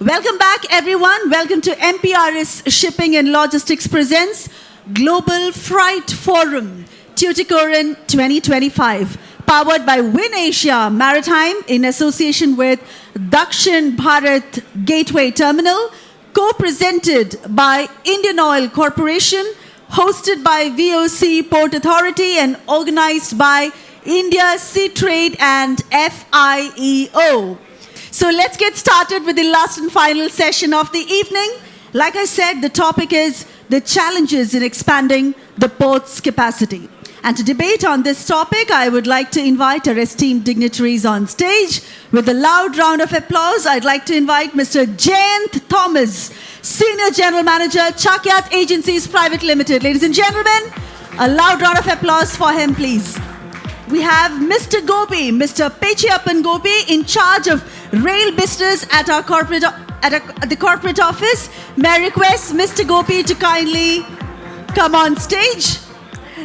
Welcome back, everyone. Welcome to MPRS Shipping and Logistics presents Global Freight Forum, Tuticorin 2025, powered by Win Asia Maritime in association with Dakshin Bharat Gateway Terminal, co-presented by Indian Oil Corporation, hosted by VOC Port Authority and organized by India Sea Trade and FIEO. So let's get started with the last and final session of the evening. Like I said, the topic is the challenges in expanding the port's capacity. And to debate on this topic, I would like to invite our esteemed dignitaries on stage. With a loud round of applause, I'd like to invite Mr. Jayant Thomas, Senior General Manager, Chakyat Agencies Private Limited. Ladies and gentlemen, a loud round of applause for him, please. We have Mr. Gopi, Mr. Pechiappan Gopi, in charge of rail business at our the corporate office. May I request Mr. Gopi to kindly come on stage.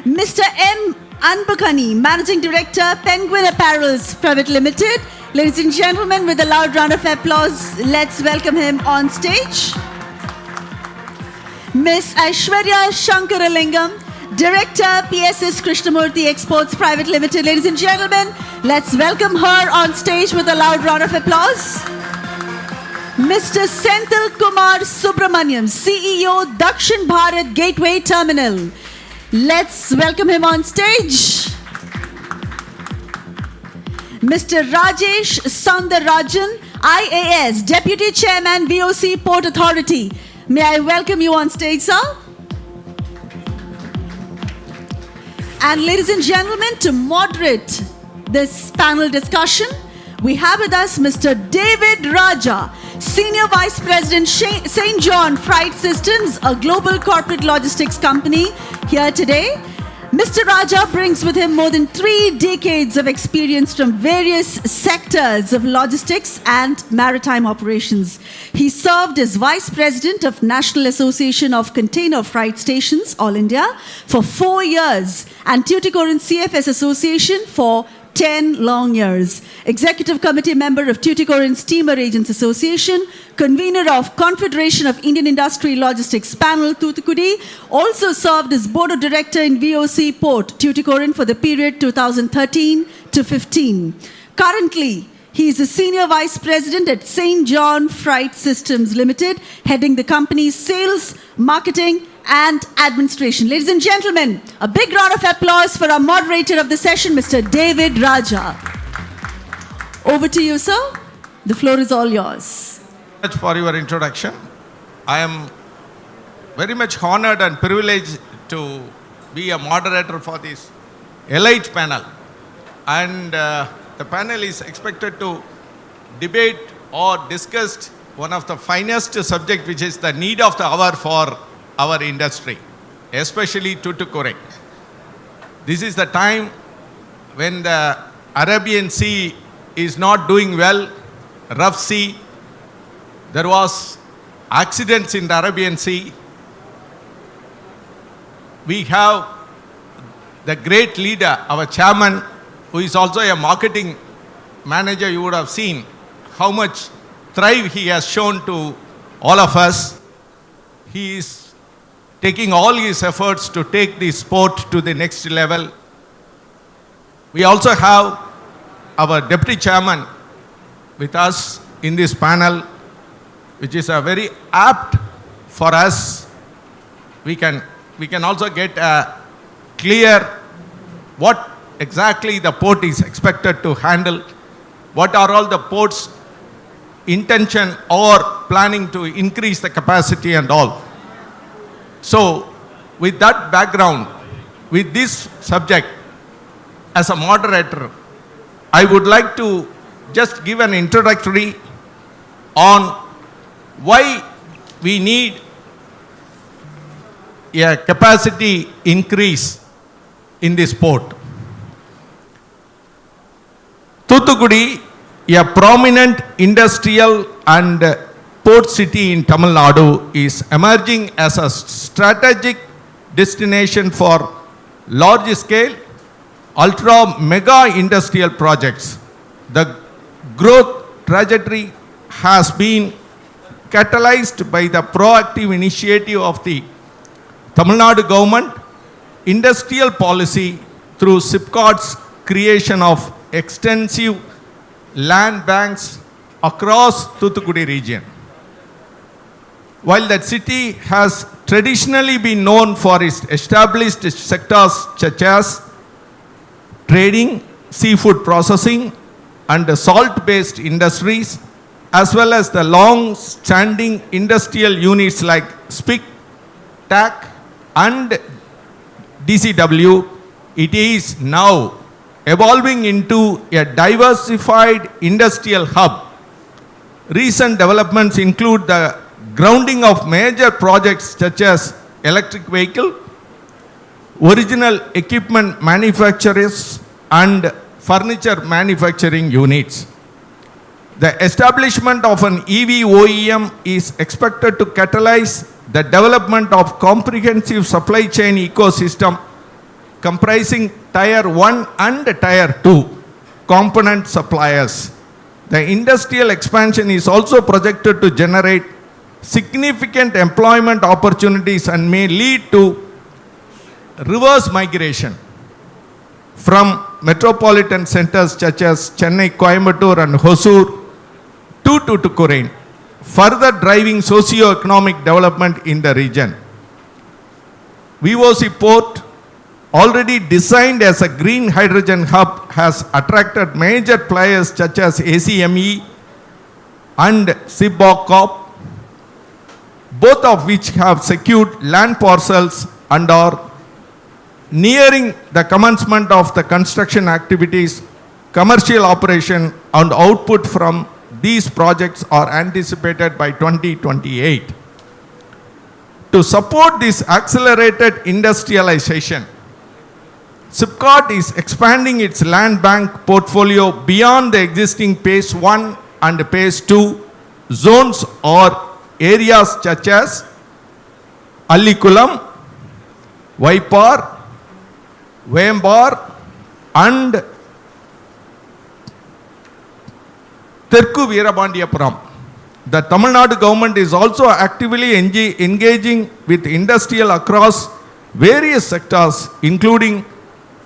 Mr. M. Anbukani, Managing Director, Penguin Apparels Private Limited. Ladies and gentlemen, with a loud round of applause, let's welcome him on stage. Ms. Aishwarya Shankaralingam, Director, PSS Krishnamurthy Exports Private Limited. Ladies and gentlemen, let's welcome her on stage with a loud round of applause. Mr. Senthilkumar Subramaniam, CEO, Dakshin Bharat Gateway Terminal. Let's welcome him on stage. Mr. Rajesh Soundararajan, IAS, Deputy Chairman, VOC Port Authority. May I welcome you on stage, sir? And ladies and gentlemen, to moderate this panel discussion, we have with us Mr. David Raja, Senior Vice President, St. John Freight Systems, a global corporate logistics company, here today. Mr. Raja brings with him more than 3 decades of experience from various sectors of logistics and maritime operations. He served as Vice President of National Association of Container Freight Stations, All India, for 4 years, and Tuticorin CFS Association for 10 long years. Executive Committee member of Tuticorin Steamer Agents Association, convener of Confederation of Indian Industry Logistics Panel, Tuticorin, also served as Board of Director in VOC Port, Tuticorin for the period 2013 to 15. Currently, he is a Senior Vice President at St. John Freight Systems Limited, heading the company's sales, marketing, and administration. Ladies and gentlemen, a big round of applause for our moderator of the session, Mr. David Raja. Over to you, sir. The floor is all yours. Thank you for your introduction. I am very much honored and privileged to be a moderator for this elite panel. And the panel is expected to debate or discuss one of the finest subject, which is the need of the hour for our industry, especially Tuticorin. This is the time when the Arabian Sea is not doing well, rough sea. There was accidents in the Arabian Sea. We have the great leader, our chairman, who is also a marketing manager. You would have seen how much thrive he has shown to all of us. He is taking all his efforts to take the sport to the next level. We also have our deputy chairman with us in this panel, which is a very apt for us. We can also get a clear what exactly the port is expected to handle, what are all the port's intention or planning to increase the capacity and all. So, with that background, with this subject, as a moderator, I would like to just give an introductory on why we need a capacity increase in this port. Tuticorin, a prominent industrial and port city in Tamil Nadu, is emerging as a strategic destination for large scale, ultra mega industrial projects. The growth trajectory has been catalyzed by the proactive initiative of the Tamil Nadu government, industrial policy through SIPCOT's creation of extensive land banks across Tuticorin region. While that city has traditionally been known for its established sectors such as trading, seafood processing, and salt-based industries, as well as the long-standing industrial units like SPIC, TAC, and DCW, it is now evolving into a diversified industrial hub. Recent developments include the grounding of major projects such as electric vehicle, original equipment manufacturers, and furniture manufacturing units. The establishment of an EV OEM is expected to catalyze the development of comprehensive supply chain ecosystem comprising Tier 1 and Tier 2 component suppliers. The industrial expansion is also projected to generate significant employment opportunities and may lead to reverse migration from metropolitan centers such as Chennai, Coimbatore, and Hosur to Tuticorin, further driving socio-economic development in the region. VOC Port, already designed as a green hydrogen hub, has attracted major players such as ACME and SIPCOT, both of which have secured land parcels and are nearing the commencement of the construction activities. Commercial operation and output from these projects are anticipated by 2028. To support this accelerated industrialization, SIPCOT is expanding its land bank portfolio beyond the existing Phase 1 and Phase 2 zones or areas such as Allikulam, Vaipar, Vembar, and Terku Veerabandiyapuram. The Tamil Nadu government is also actively engaging with industrial across various sectors, including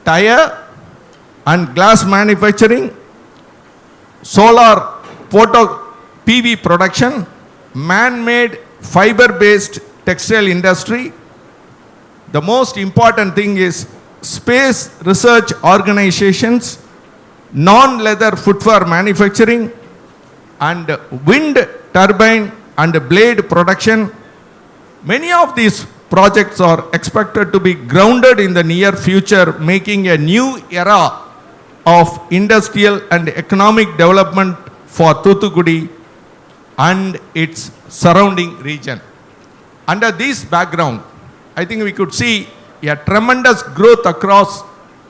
tire and glass manufacturing, solar photo PV production, man-made fiber-based textile industry. The most important thing is space research organizations, non-leather footwear manufacturing, and wind turbine and blade production. Many of these projects are expected to be grounded in the near future, making a new era of industrial and economic development for Tuticorin and its surrounding region. Under this background, I think we could see a tremendous growth across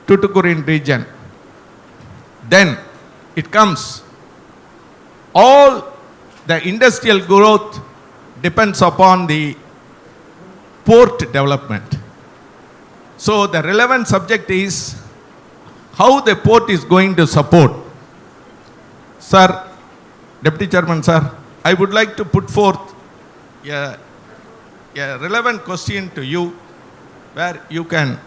Tuticorin region. Then it comes, all the industrial growth depends upon the port development. So the relevant subject is how the port is going to support. Sir, Deputy Chairman, sir, I would like to put forth a relevant question to you, where you can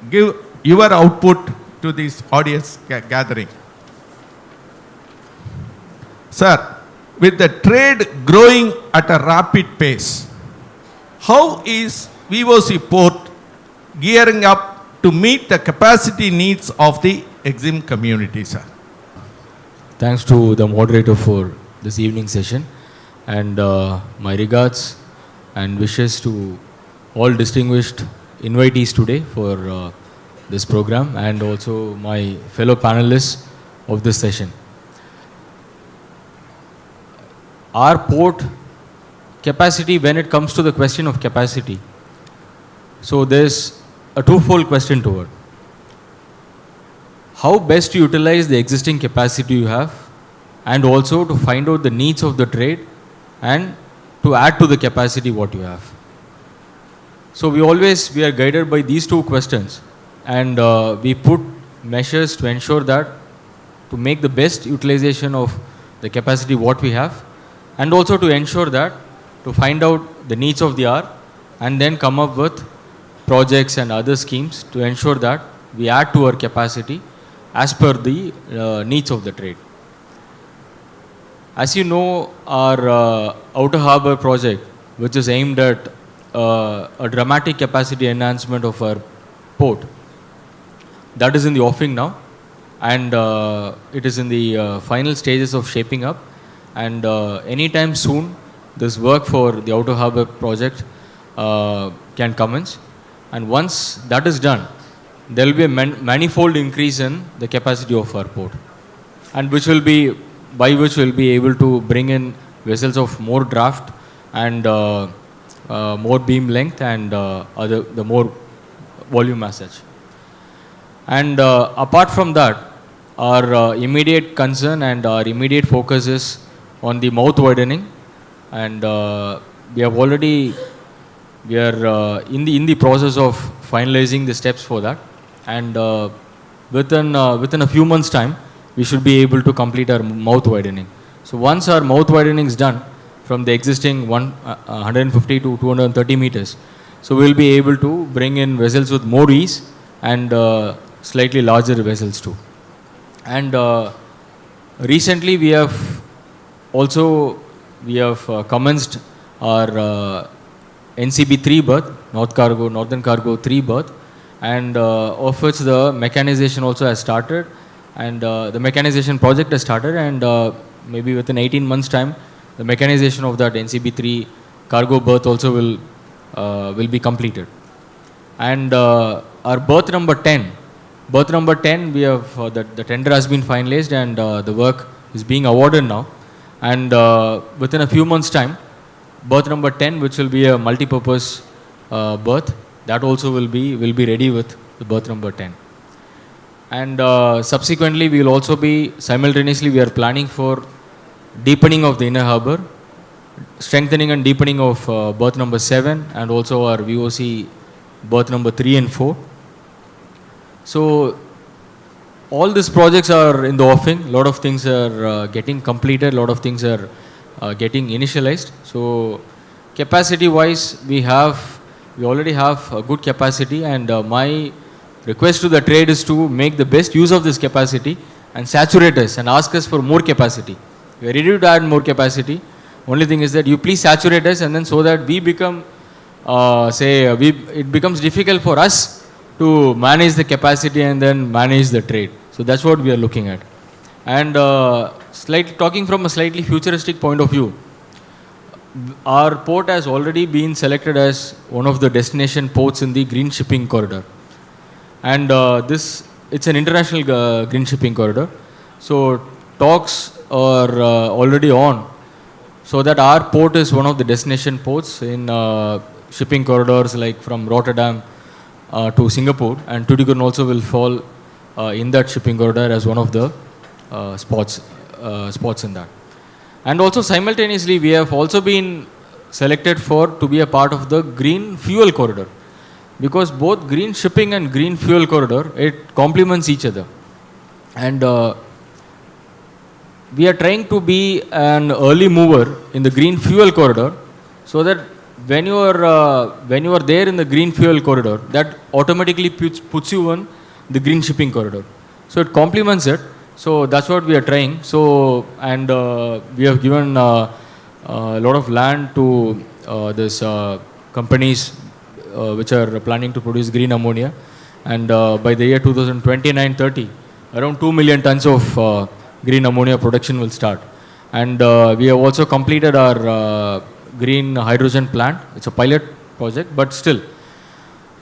give your output to this audience gathering. Sir, with the trade growing at a rapid pace, how is VOC Port gearing up to meet the capacity needs of the EXIM community, sir? Thanks to the moderator for this evening session, and my regards and wishes to all distinguished invitees today for this program, and also my fellow panelists of this session. Our port capacity, when it comes to the question of capacity, so there's a twofold question to it. How best to utilize the existing capacity you have, and also to find out the needs of the trade and to add to the capacity what you have. So we are guided by these two questions, and we put measures to ensure that to make the best utilization of the capacity what we have, and also to ensure that, to find out the needs of the hour and then come up with projects and other schemes to ensure that we add to our capacity as per the needs of the trade. As you know, our outer harbour project, which is aimed at a dramatic capacity enhancement of our port, that is in the offing now, and it is in the final stages of shaping up, and anytime soon this work for the outer harbour project can commence, and once that is done, there will be a manifold increase in the capacity of our port, and which will be able to bring in vessels of more draft and more beam length and the more volume as such. And apart from that, our immediate concern and our immediate focus is on the mouth widening, and we are in the process of finalizing the steps for that, and within a few months time we should be able to complete our mouth widening. So once our mouth widening is done from the existing 150 to 230 meters, so we will be able to bring in vessels with more ease and slightly larger vessels too. And recently we have commenced our NCB 3 berth, Northern Cargo 3 berth, and of which the mechanization also has started, and the mechanization project has started, and maybe within 18 months time the mechanization of that NCB 3 cargo berth also will be completed. And our berth number 10, we have the tender has been finalized, and the work is being awarded now, and within a few months time, berth number 10, which will be a multi-purpose berth, that also will be ready with the berth number 10. And subsequently we will also be simultaneously, we are planning for deepening of the inner harbour, strengthening and deepening of berth number 7, and also our VOC berth number 3 and 4. So all these projects are in the offing. A lot of things are getting completed, a lot of things are getting initialized. So capacity wise, we already have a good capacity, and my request to the trade is to make the best use of this capacity and saturate us and ask us for more capacity. We are ready to add more capacity. Only thing is that you please saturate us, and then so that we become, it becomes difficult for us to manage the capacity and then manage the trade. So that's what we are looking at. And talking from a slightly futuristic point of view, our port has already been selected as one of the destination ports in the green shipping corridor. And it's an international green shipping corridor. So talks are already on, so that our port is one of the destination ports in shipping corridors like from Rotterdam to Singapore, and Tuticorin also will fall in that shipping corridor as one of the spots in that. And also simultaneously we have also been selected to be a part of the green fuel corridor, because both green shipping and green fuel corridor, it complements each other, and we are trying to be an early mover in the green fuel corridor, so that when you are there in the green fuel corridor, that automatically puts you on the green shipping corridor. So it complements it. So that's what we are trying. So, and we have given a lot of land to this companies which are planning to produce green ammonia, and by the year 2029-30, around 2 million tons of green ammonia production will start. And we have also completed our green hydrogen plant. It's a pilot project, but still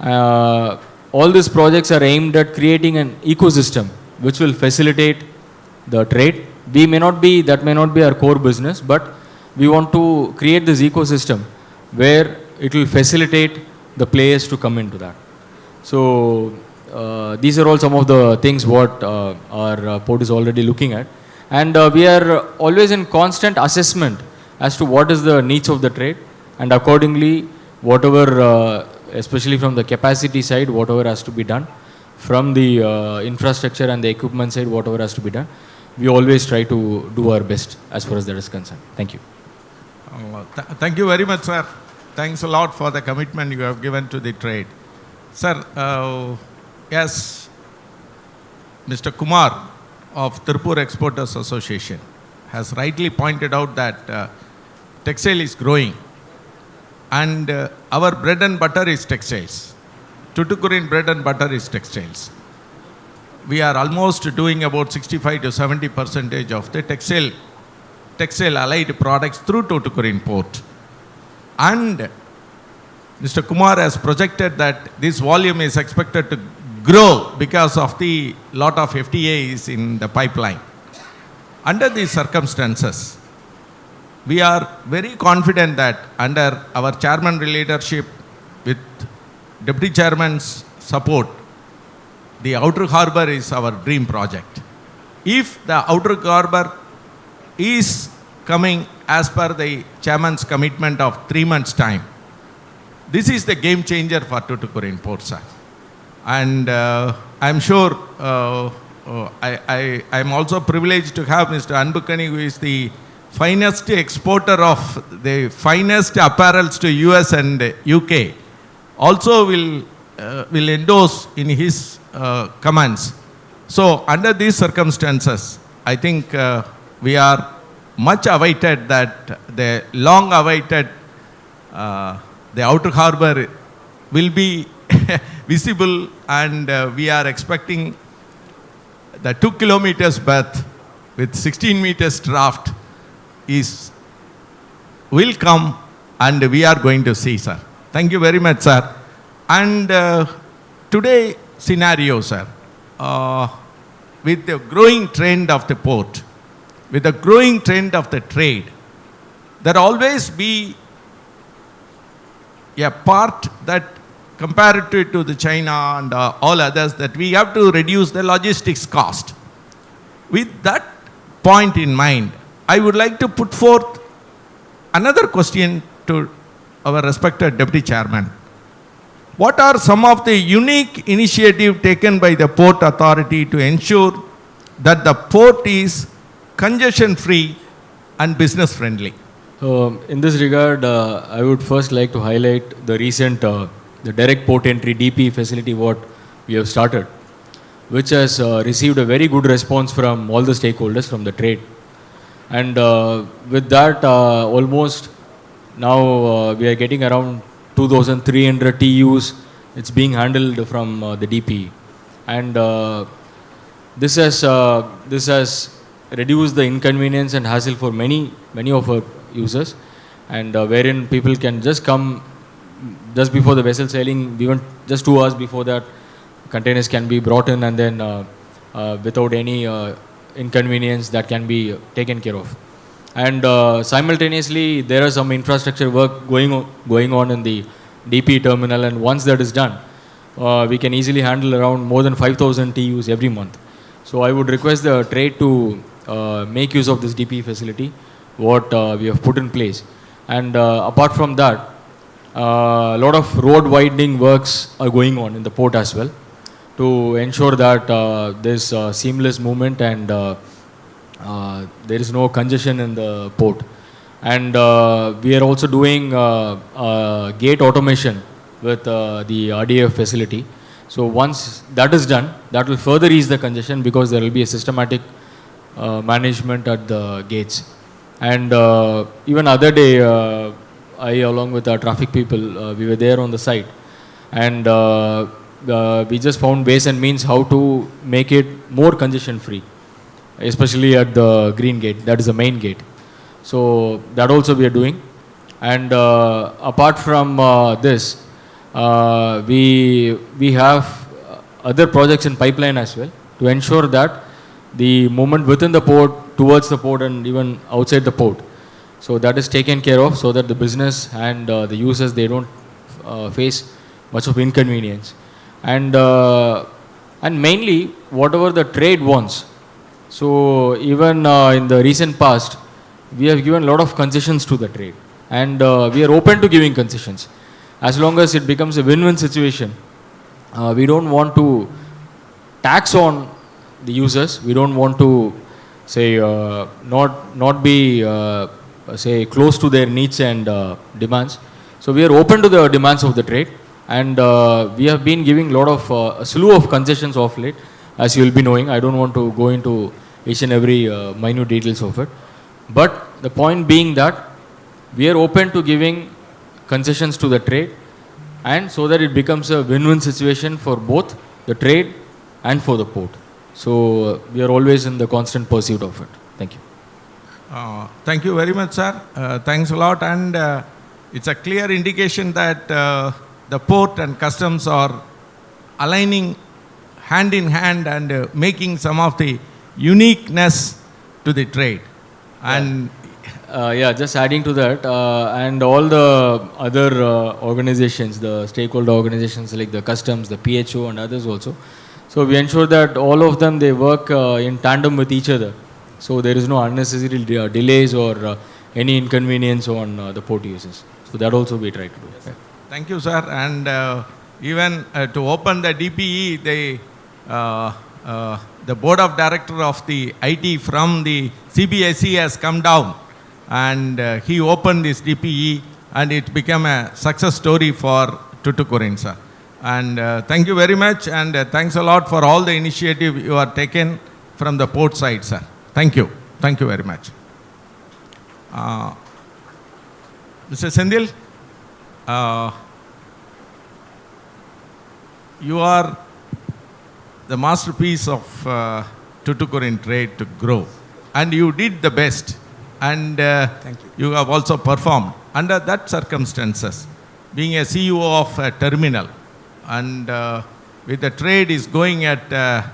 all these projects are aimed at creating an ecosystem which will facilitate the trade. That may not be our core business, but we want to create this ecosystem where it will facilitate the players to come into that. So these are all some of the things what our port is already looking at, and we are always in constant assessment as to what is the needs of the trade, and accordingly whatever especially from the capacity side, whatever has to be done, from the infrastructure and the equipment side, whatever has to be done, we always try to do our best as far as that is concerned. Thank you. Thank you very much, sir. Thanks a lot for the commitment you have given to the trade. Sir, yes, Mr. Kumar of Tirupur Exporters Association has rightly pointed out that textile is growing and our bread and butter is textiles. Tuticorin bread and butter is textiles. We are almost doing about 65 to 70% of the textile allied products through Tuticorin port. And Mr. Kumar has projected that this volume is expected to grow because of the lot of FTAs in the pipeline. Under these circumstances, we are very confident that under our chairman leadership with deputy chairman's support, the outer harbour is our dream project. If the outer harbour is coming as per the chairman's commitment of 3 months' time, this is the game changer for Tuticorin port, sir. And I'm sure I'm also privileged to have Mr. Anbukani, who is the finest exporter of the finest apparels to US and UK, also will endorse in his comments. So under these circumstances, I think we are much awaited that the long awaited the outer harbour will be visible, and we are expecting the 2 kilometers berth with 16 meters draft will come, and we are going to see, sir. Thank you very much, sir. And today scenario, sir, with the growing trend of the port, with the growing trend of the trade, there always be a part that comparative to the China and all others, that we have to reduce the logistics cost. With that point in mind, I would like to put forth another question to our respected Deputy Chairman. What are some of the unique initiatives taken by the Port Authority to ensure that the port is congestion-free and business-friendly? In this regard, I would first like to highlight the recent the direct port entry DP facility what we have started, which has received a very good response from all the stakeholders from the trade. And with that, almost now we are getting around 2,300 TUs. It's being handled from the DP. And this has reduced the inconvenience and hassle for many of our users, and wherein people can just come just before the vessel sailing, even just 2 hours before that, containers can be brought in, and then without any inconvenience that can be taken care of. And simultaneously, there are some infrastructure work going on in the DP terminal, and once that is done, we can easily handle around more than 5,000 TUs every month. So I would request the trade to make use of this DP facility, what we have put in place. And apart from that, a lot of road widening works are going on in the port as well, to ensure that there's seamless movement and there is no congestion in the port. And we are also doing gate automation with the RDF facility. So once that is done, that will further ease the congestion, because there will be a systematic management at the gates. And even other day, I, along with our traffic people, we were there on the site, and we just found ways and means how to make it more congestion free, especially at the green gate, that is the main gate. So that also we are doing. And apart from this, we have other projects in pipeline as well, to ensure that the movement within the port, towards the port, and even outside the port, so that is taken care of, so that the business and the users, they don't face much of inconvenience. And mainly whatever the trade wants. So even in the recent past, we have given a lot of concessions to the trade, and we are open to giving concessions as long as it becomes a win-win situation. We don't want to tax on the users. We don't want to say not be say, close to their needs and demands. So we are open to the demands of the trade, and we have been giving a lot of a slew of concessions of late, as you will be knowing. I don't want to go into each and every minute details of it, but the point being that we are open to giving concessions to the trade, and so that it becomes a win-win situation for both the trade and for the port. So we are always in the constant pursuit of it. Thank you. Thank you very much, sir. Thanks a lot. And it's a clear indication that the port and customs are aligning hand in hand and making some of the uniqueness to the trade. And Yeah, just adding to that, and all the other organizations, the stakeholder organizations like the customs, the PHO and others also. So we ensure that all of them, they work in tandem with each other. So there is no unnecessary delays or any inconvenience on the port users. So that also we try to do. Yes. Thank you, sir. And even to open the DPE, the board of director of the IT from the CBSE has come down, and he opened this DPE, and it became a success story for Tuticorin, sir. And thank you very much, and thanks a lot for all the initiative you are taken from the port side, sir. Thank you. Thank you very much. Mr. Senthil, you are the masterpiece of Tuticorin trade to grow, and you did the best, and Thank you. you have also performed under that circumstances. Being a CEO of a terminal, and with the trade is going at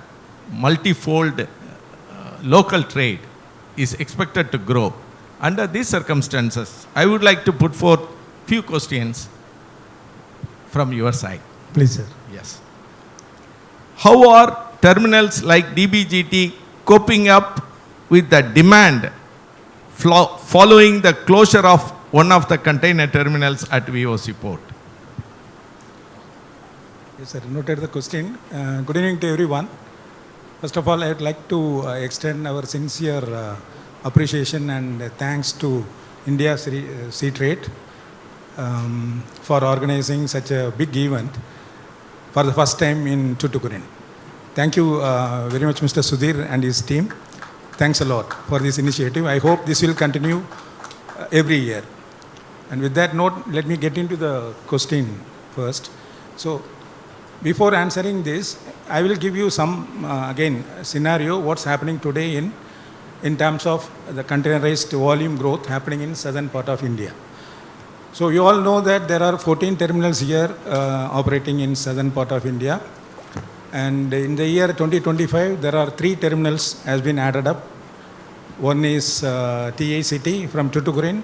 multifold, local trade is expected to grow. Under these circumstances, I would like to put forth few questions from your side. Please, sir. Yes. How are terminals like DBGT coping up with the demand following the closure of one of the container terminals at VOC Port? Yes, sir. Noted the question. Good evening to everyone. First of all, I would like to extend our sincere appreciation and thanks to India Sea Trade for organizing such a big event for the first time in Tuticorin. Thank you very much, Mr. Sudhir and his team. Thanks a lot for this initiative. I hope this will continue every year. And with that note, let me get into the question first. So, before answering this, I will give you some, again, scenario, what's happening today in terms of the containerized volume growth happening in southern part of India. So you all know that there are 14 terminals here operating in southern part of India. And in the year 2025, there are 3 terminals has been added up. One is TICT from Tuticorin.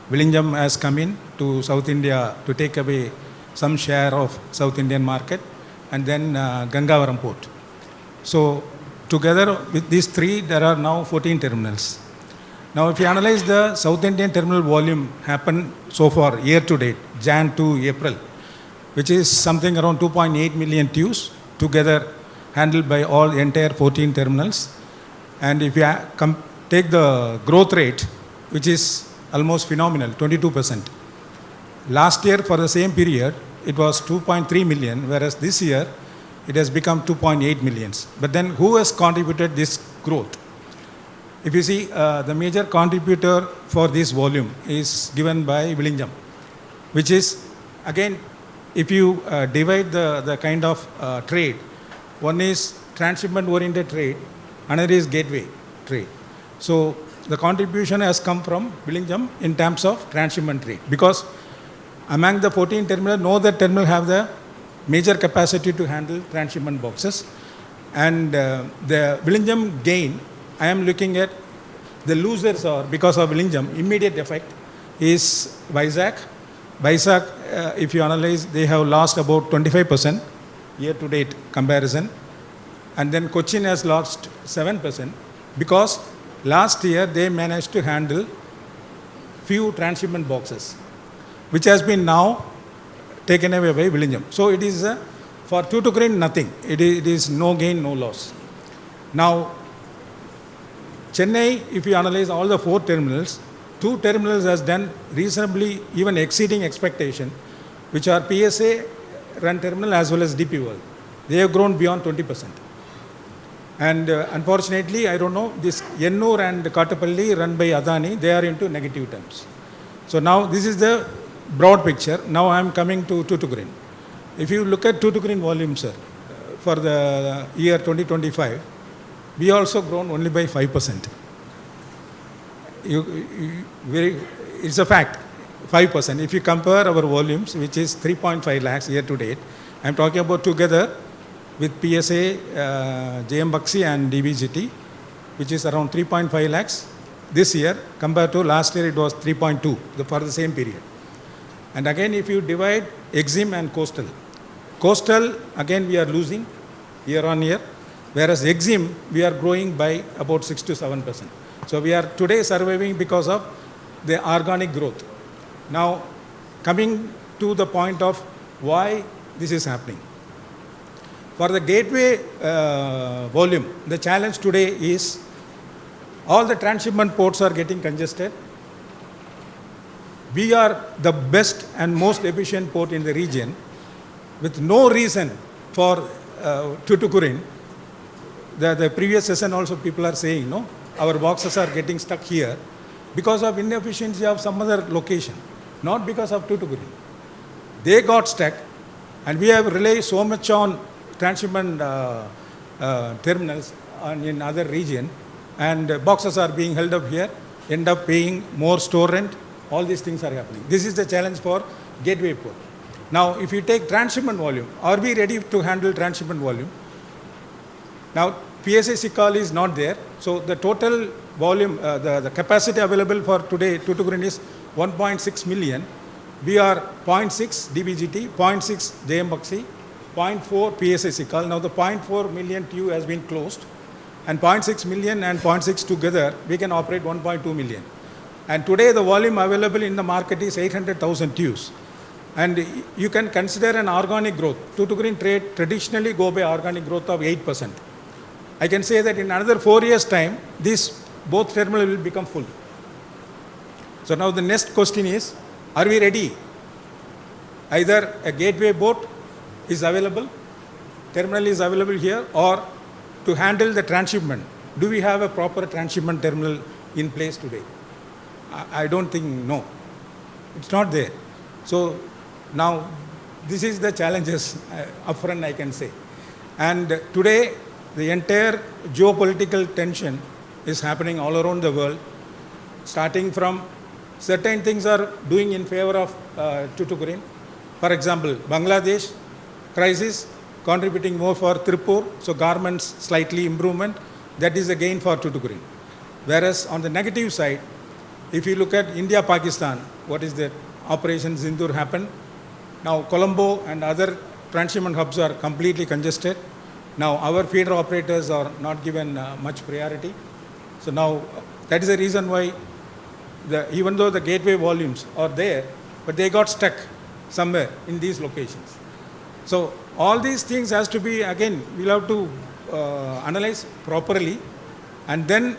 Vizhinjam has come in to South India to take away some share of South Indian market. And then Gangavaram Port. So together with these 3, there are now 14 terminals. Now if you analyze the South Indian terminal volume happened so far year to date, Jan to April, which is something around 2.8 million TEUs together handled by all entire 14 terminals. And if you take the growth rate, which is almost phenomenal, 22%. Last year for the same period, it was 2.3 million, whereas this year it has become 2.8 millions. But then who has contributed this growth? If you see, the major contributor for this volume is given by Vizhinjam, which is, again, if you divide the kind of trade, one is transshipment oriented trade, another is gateway trade. So the contribution has come from Vizhinjam in terms of transshipment trade, because among the 14 terminals, no other terminal have the major capacity to handle transshipment boxes. And the Vizhinjam gain, I am looking at the losers are, because of Vizhinjam, immediate effect is Vizag. Vizag, if you analyze, they have lost about 25% year to date comparison. And then Cochin has lost 7% because last year they managed to handle few transshipment boxes, which has been now taken away by Vizhinjam. So it is, for Tuticorin, nothing. It is no gain, no loss. Now, Chennai, if you analyze all the 4 terminals, two terminals has done reasonably, even exceeding expectation, which are PSA run terminal as well as DP World. They have grown beyond 20%. And unfortunately, I don't know, this Ennur and Kattupalli run by Adani, they are into negative terms. So now this is the broad picture. Now I am coming to Tuticorin. If you look at Tuticorin volume, sir, for the year 2025, we also grown only by 5%. It's a fact, 5%. If you compare our volumes, which is 3.5 lakhs year to date, I am talking about together with PSA, JM Baxi and DBGT, which is around 3.5 lakhs this year, compared to last year it was 3.2 for the same period. And again, if you divide EXIM and coastal again we are losing year on year, whereas EXIM we are growing by about 6 to 7%. So we are today surviving because of the organic growth. Now, coming to the point of why this is happening. For the gateway volume, the challenge today is all the transshipment ports are getting congested. We are the best and most efficient port in the region with no reason for Tuticorin. The previous session also people are saying, no, our boxes are getting stuck here because of inefficiency of some other location, not because of Tuticorin. They got stuck and we have relied so much on transshipment terminals in other region, and boxes are being held up here, end up paying more store rent, all these things are happening. This is the challenge for gateway port. Now, if you take transshipment volume, are we ready to handle transshipment volume? Now, PSA Sikal is not there, so the total volume, the capacity available for today, Tuticorin is 1.6 million. We are 0.6 DBGT, 0.6 JM Baxi, 0.4 PSA Sikal. Now the 0.4 million TEU has been closed, and 0.6 million and 0.6 together, we can operate 1.2 million. And today the volume available in the market is 800,000 TEUs. And you can consider an organic growth. Tuticorin trade traditionally go by organic growth of 8%. I can say that in another 4 years' time, this both terminals will become full. So now the next question is, are we ready? Either a gateway boat is available, terminal is available here, or to handle the transshipment. Do we have a proper transshipment terminal in place today? I don't think, no. It's not there. So now this is the challenges upfront, I can say. And today the entire geopolitical tension is happening all around the world, starting from certain things are doing in favor of Tuticorin. For example, Bangladesh crisis contributing more for Tripur, so garments slightly improvement, that is a gain for Tuticorin. Whereas on the negative side, if you look at India-Pakistan, what is that? Operation Sindoor happened. Now Colombo and other transshipment hubs are completely congested. Now our feeder operators are not given much priority. So now that is the reason why even though the gateway volumes are there, but they got stuck somewhere in these locations. So all these things has to be, again, we'll have to analyze properly, and then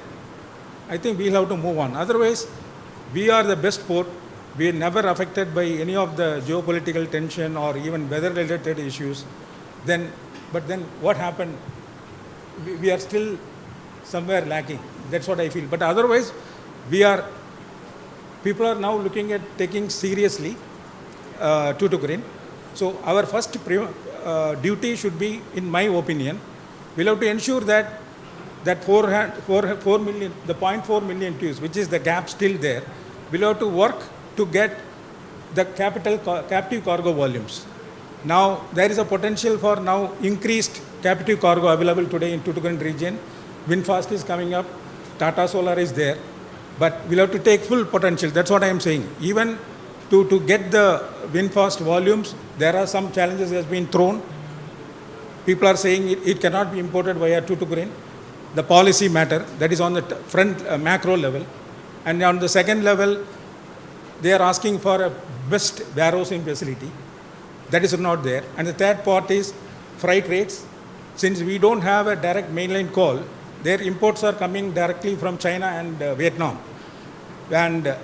I think we'll have to move on. Otherwise, we are the best port. We are never affected by any of the geopolitical tension or even weather-related issues. But then what happened? We are still somewhere lacking. That's what I feel. But otherwise, people are now looking at taking seriously Tuticorin. So our first duty should be, in my opinion, we'll have to ensure that 4 million, the 0.4 million TEUs, which is the gap still there, we'll have to work to get the captive cargo volumes. Now there is a potential for now increased captive cargo available today in Tuticorin region. Windfast is coming up, Tata Solar is there, but we'll have to take full potential. That's what I am saying. Even to get the Windfast volumes, there are some challenges that has been thrown. People are saying it cannot be imported via Tuticorin. The policy matter, that is on the front macro level. And on the second level, they are asking for a best warehousing facility. That is not there. And the third part is freight rates. Since we don't have a direct mainline call, their imports are coming directly from China and Vietnam. And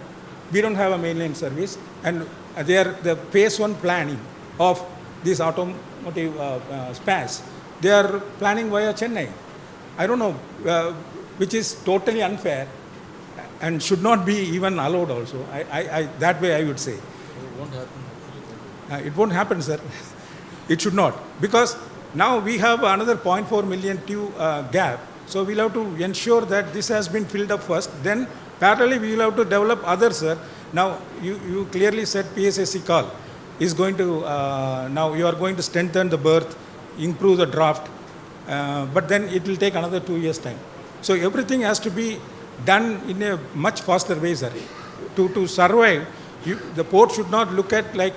we don't have a mainline service, and they are the phase 1 planning of this automotive space. They are planning via Chennai. I don't know, which is totally unfair and should not be even allowed also. That way I would say. It won't happen, sir. It should not. Because now we have another 0.4 million tube gap. So we'll have to ensure that this has been filled up first. Then parallelly we will have to develop others, sir. Now you clearly said PSSC call is going to, now you are going to strengthen the berth, improve the draft, but then it will take another 2 years' time. So everything has to be done in a much faster way, sir. To survive, the port should not look at like,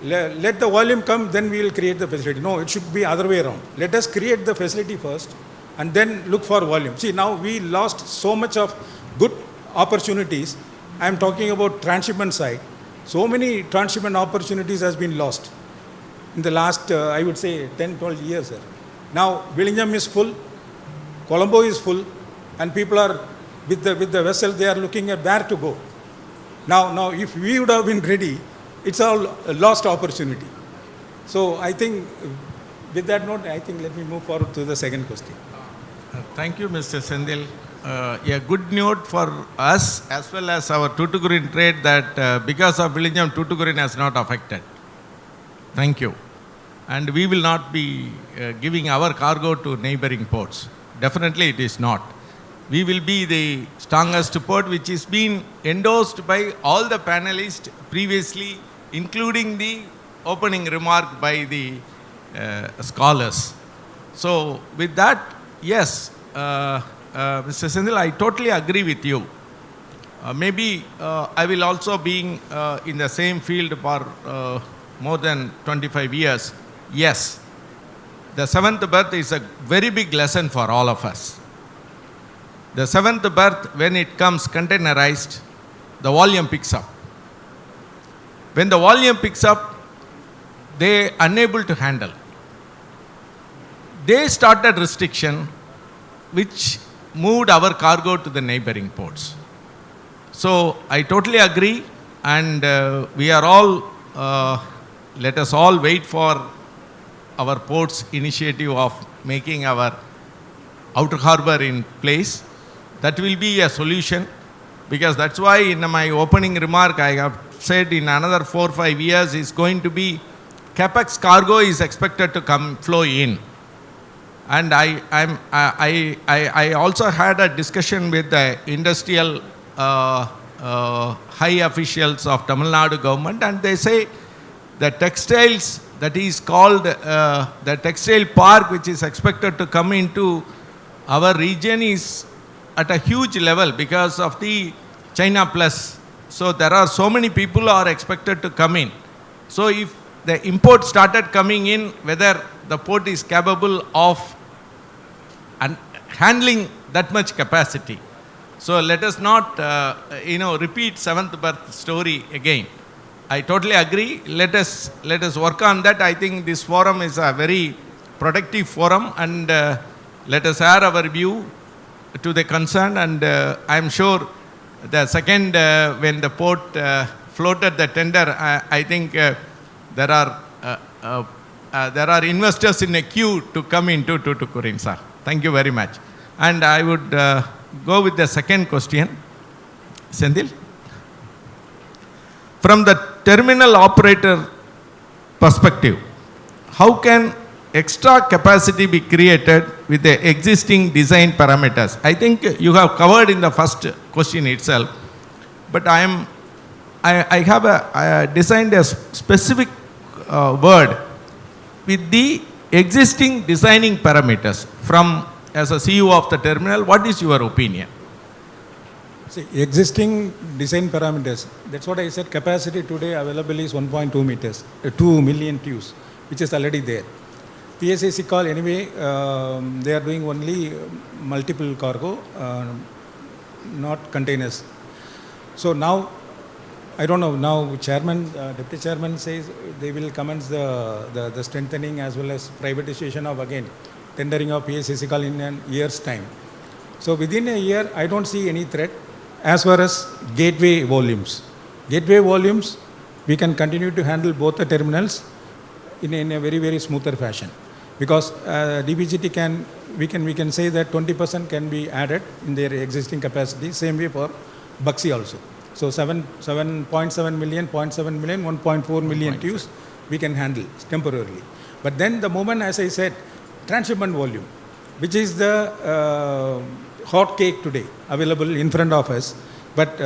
let the volume come, then we will create the facility. No, it should be other way around. Let us create the facility first and then look for volume. See, now we lost so much of good opportunities. I am talking about transshipment side. So many transshipment opportunities has been lost in the last, I would say, 10, 12 years, sir. Now, Vizhinjam is full, Colombo is full, and people are, with the vessel, they are looking at where to go. Now, if we would have been ready, it's all a lost opportunity. So I think, with that note, I think let me move forward to the second question. Thank you, Mr. Senthil. A good note for us as well as our Tuticorin trade that because of Vizhinjam, Tuticorin has not affected. Thank you. And we will not be giving our cargo to neighboring ports. Definitely it is not. We will be the strongest port which is being endorsed by all the panelists previously, including the opening remark by the scholars. So with that, yes, Mr. Senthil, I totally agree with you. Maybe I will also be in the same field for more than 25 years. Yes, the seventh berth is a very big lesson for all of us. The seventh berth, when it comes containerized, the volume picks up. When the volume picks up, they are unable to handle. They started restriction which moved our cargo to the neighboring ports. So I totally agree, and we are all, let us all wait for our port's initiative of making our outer harbor in place. That will be a solution, because that's why in my opening remark I have said in another 4 or 5 years is going to be capex cargo is expected to flow in. And I also had a discussion with the industrial high officials of Tamil Nadu government, and they say the textiles that is called the textile park which is expected to come into our region is at a huge level because of the China Plus. So there are so many people who are expected to come in. So if the import started coming in, whether the port is capable of handling that much capacity. So let us not, repeat seventh berth story again. I totally agree. Let us work on that. I think this forum is a very productive forum, and let us add our view to the concern. And I am sure the second, when the port floated the tender, I think there are investors in a queue to come into Tuticorin, sir. Thank you very much. And I would go with the second question. Senthil? From the terminal operator perspective, how can extra capacity be created with the existing design parameters? I think you have covered in the first question itself, but I have designed a specific word with the existing designing parameters. From as a CEO of the terminal, what is your opinion? See, existing design parameters, that's what I said, capacity today available is 1.2 meters, 2 million tubes, which is already there. PSAC call anyway, they are doing only multiple cargo, not containers. So now, I don't know, now chairman, deputy chairman says they will commence the strengthening as well as privatization of again, tendering of PSAC call in a year's time. So within a year, I don't see any threat as far as gateway volumes. Gateway volumes, we can continue to handle both the terminals in a very, very smoother fashion. Because DBGT we can say that 20% can be added in their existing capacity, same way for Buxy also. So 7.7 million, 0.7 million, 1.4 million TEUs we can handle temporarily. But then the moment, as I said, transshipment volume, which is the hot cake today available in front of us. But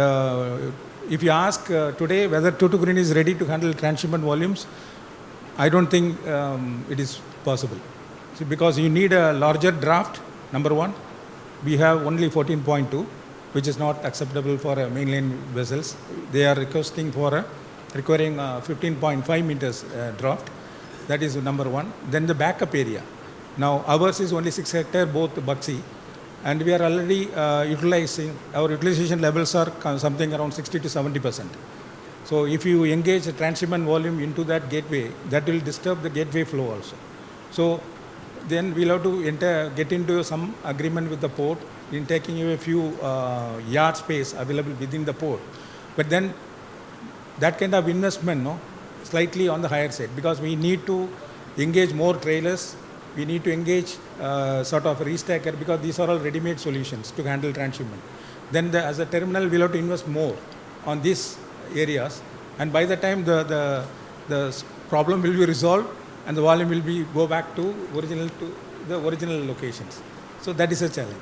if you ask today whether Tuticorin is ready to handle transshipment volumes, I don't think it is possible. See, because you need a larger draft, number one. We have only 14.2, which is not acceptable for mainline vessels. They are requesting for requiring 15.5 meters draft. That is number one. Then the backup area. Now ours is only 6 hectare, both Buxy, and we are already utilizing, our utilization levels are something around 60 to 70%. So if you engage a transshipment volume into that gateway, that will disturb the gateway flow also. So then we'll have to get into some agreement with the port in taking away a few yard space available within the port. But then that kind of investment, slightly on the higher side, because we need to engage more trailers, we need to engage sort of a restacker, because these are all ready-made solutions to handle transshipment. Then as a terminal, we'll have to invest more on these areas, and by the time the problem will be resolved and the volume will go back to the original locations. So that is a challenge.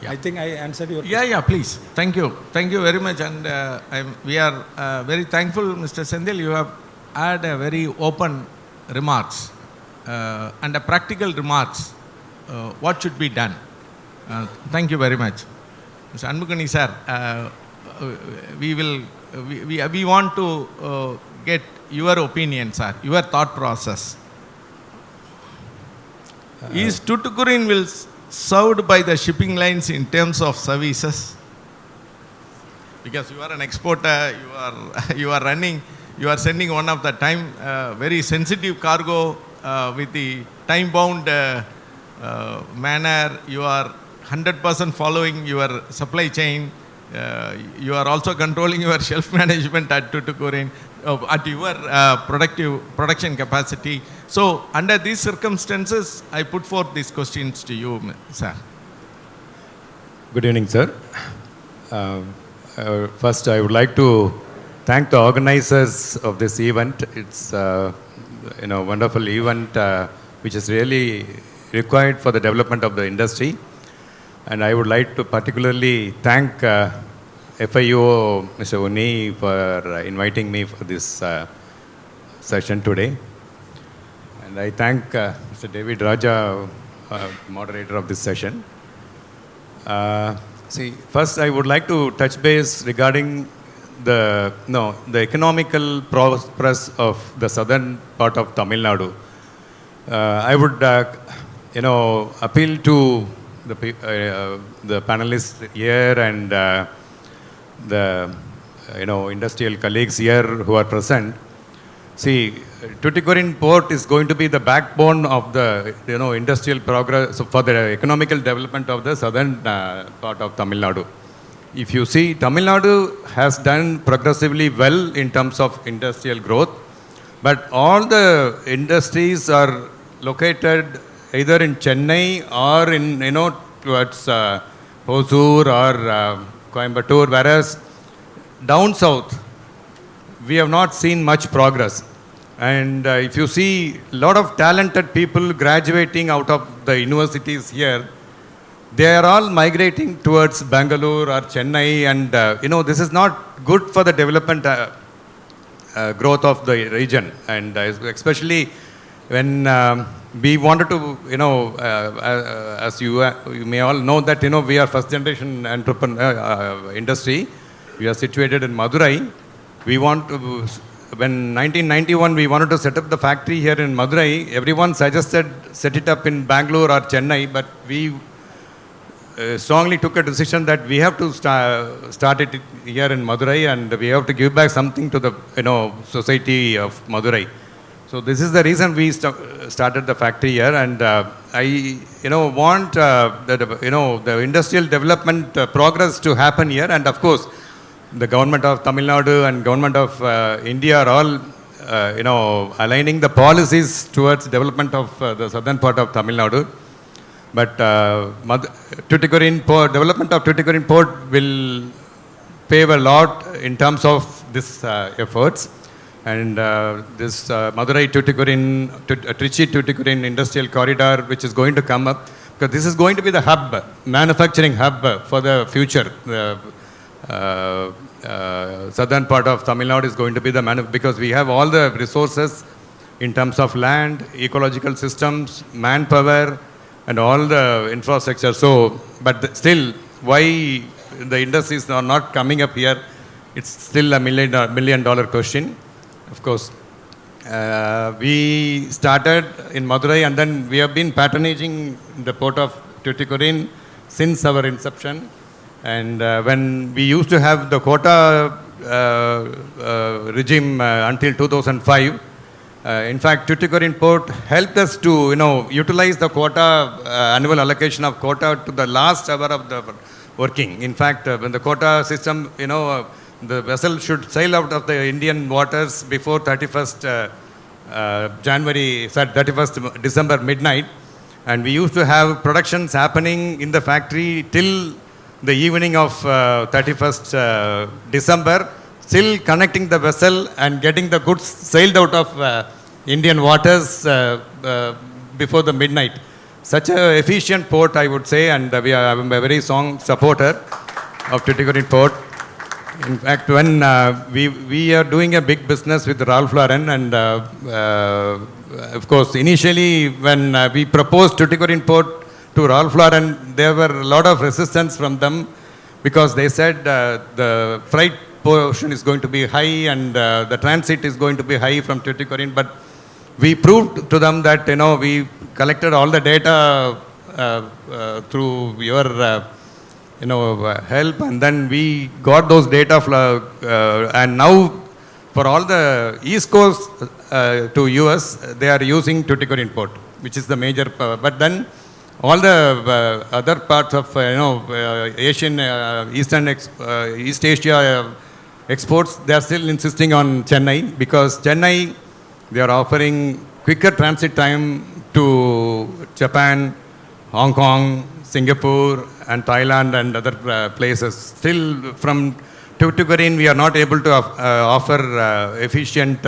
Yeah. I think I answered your question. Yeah, please. Thank you very much. And we are very thankful, Mr. Senthil. You have had a very open remarks and a practical remarks. What should be done? Thank you very much, Mr. Anbukani sir. We want to get your opinion, sir, your thought process. Is Tuticorin will served by the shipping lines in terms of services? Because you are an exporter, you are sending one of the time very sensitive cargo with the time bound manner. You are 100% following your supply chain. You are also controlling your shelf management at Tuticorin, at your production capacity. So, under these circumstances, I put forth these questions to you, sir. Good evening, sir. First, I would like to thank the organizers of this event. It's a wonderful event which is really required for the development of the industry. And I would like to particularly thank FIO, Mr. Uni, for inviting me for this session today. And I thank Mr. David Raja, moderator of this session. First I would like to touch base regarding the economical progress of the southern part of Tamil Nadu. I would appeal to the panelists here and the industrial colleagues here who are present. See, Tuticorin port is going to be the backbone of the industrial progress for the economical development of the southern part of Tamil Nadu. If you see, Tamil Nadu has done progressively well in terms of industrial growth, but all the industries are located either in Chennai or in towards Hosur or Coimbatore, whereas down south we have not seen much progress. And if you see a lot of talented people graduating out of the universities here, they are all migrating towards Bangalore or Chennai, and this is not good for the development growth of the region. And especially when we wanted to, as you may all know that, we are first generation entrepreneur industry. We are situated in Madurai. We want to, when 1991 we wanted to set up the factory here in Madurai, everyone suggested set it up in Bangalore or Chennai, but we strongly took a decision that we have to start it here in Madurai, and we have to give back something to the society of Madurai. So this is the reason we started the factory here, and I want the industrial development progress to happen here, and of course the government of Tamil Nadu and government of India are all, aligning the policies towards development of the southern part of Tamil Nadu. But development of Tuticorin port will pave a lot in terms of this efforts. And this Madurai Tuticorin, Trichy Tuticorin industrial corridor, which is going to come up, because this is going to be the hub, manufacturing hub for the future. Southern part of Tamil Nadu is going to be the because we have all the resources in terms of land, ecological systems, manpower, and all the infrastructure. So, but still, why the industries are not coming up here? It's still a million dollar question. Of course, we started in Madurai, and then we have been patronizing the port of Tuticorin since our inception. And when we used to have the quota regime until 2005, in fact, Tuticorin port helped us to utilize the quota annual allocation of quota to the last hour of the working. In fact, when the quota system, the vessel should sail out of the Indian waters before 31st December midnight, and we used to have productions happening in the factory till the evening of 31st December, still connecting the vessel and getting the goods sailed out of Indian waters before the midnight. Such an efficient port, I would say, and I'm a very strong supporter of Tuticorin port. In fact, when we are doing a big business with Ralph Lauren, and of course, initially when we proposed Tuticorin port to Ralph Lauren, there were a lot of resistance from them because they said the freight portion is going to be high and the transit is going to be high from Tuticorin. But we proved to them that we collected all the data through your help, and then we got those data and now for all the East Coast to US, they are using Tuticorin port, which is the major. But then all the other parts of Asian, East Asia exports, they are still insisting on Chennai, because Chennai, they are offering quicker transit time to Japan, Hong Kong, Singapore, and Thailand and other places. Still, from Tuticorin, we are not able to offer efficient,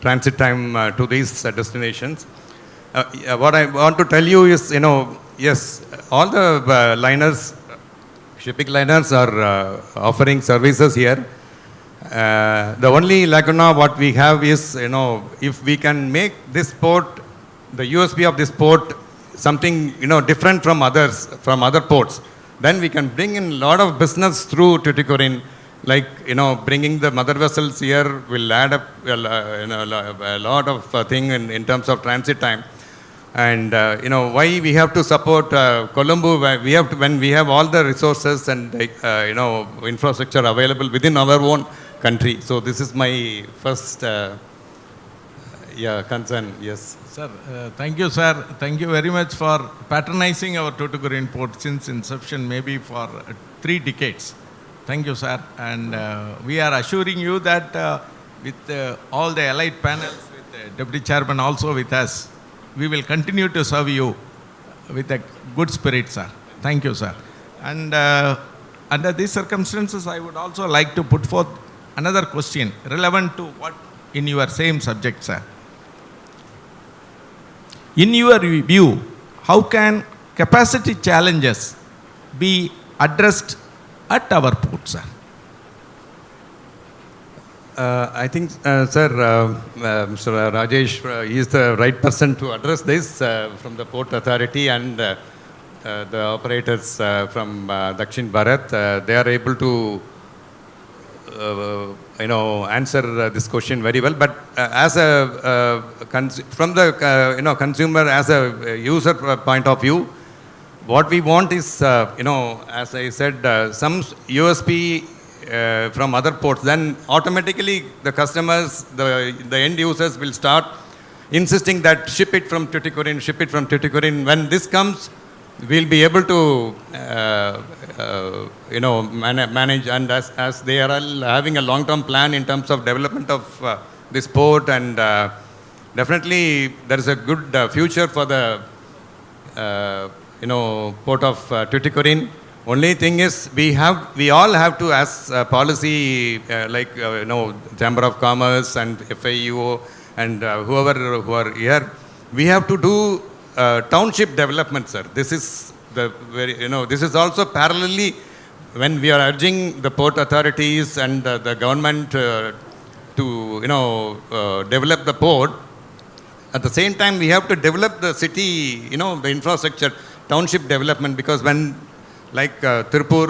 transit time to these destinations. What I want to tell you is, yes, all the liners, shipping liners are offering services here. The only lacuna what we have is, if we can make this port, the USP of this port, something different from others, from other ports, then we can bring in a lot of business through Tuticorin. Like bringing the mother vessels here will add up a lot of thing in terms of transit time. And why we have to support Colombo? When we have all the resources and infrastructure available within our own country. So this is my first concern. Yes. Sir, thank you, sir. Thank you very much for patronizing our Tuticorin port since inception, maybe for 3 decades. Thank you, sir. And we are assuring you that with all the allied panels, with the Deputy Chairman also with us, we will continue to serve you with a good spirit, sir. Thank you, sir. And under these circumstances, I would also like to put forth another question relevant to what in your same subject, sir. In your view, how can capacity challenges be addressed at our port, sir? I think, sir, Mr. Rajesh, he is the right person to address this from the Port Authority and the operators from Dakshin, Bharat. They are able to answer this question very well. But as from the consumer, as a user point of view, what we want is as I said, some USP from other ports. Then automatically the customers, the end users will start insisting that ship it from Tuticorin, ship it from Tuticorin. When this comes, we'll be able to manage, and as they are all having a long-term plan in terms of development of this port, and definitely there is a good future for the port of Tuticorin. Only thing is we all have to, as policy Chamber of Commerce and FIU and whoever who are here, we have to do township development, sir. This is the this is also parallelly when we are urging the port authorities and the government to develop the port. At the same time, we have to develop the city, the infrastructure, township development, because when Tirupur,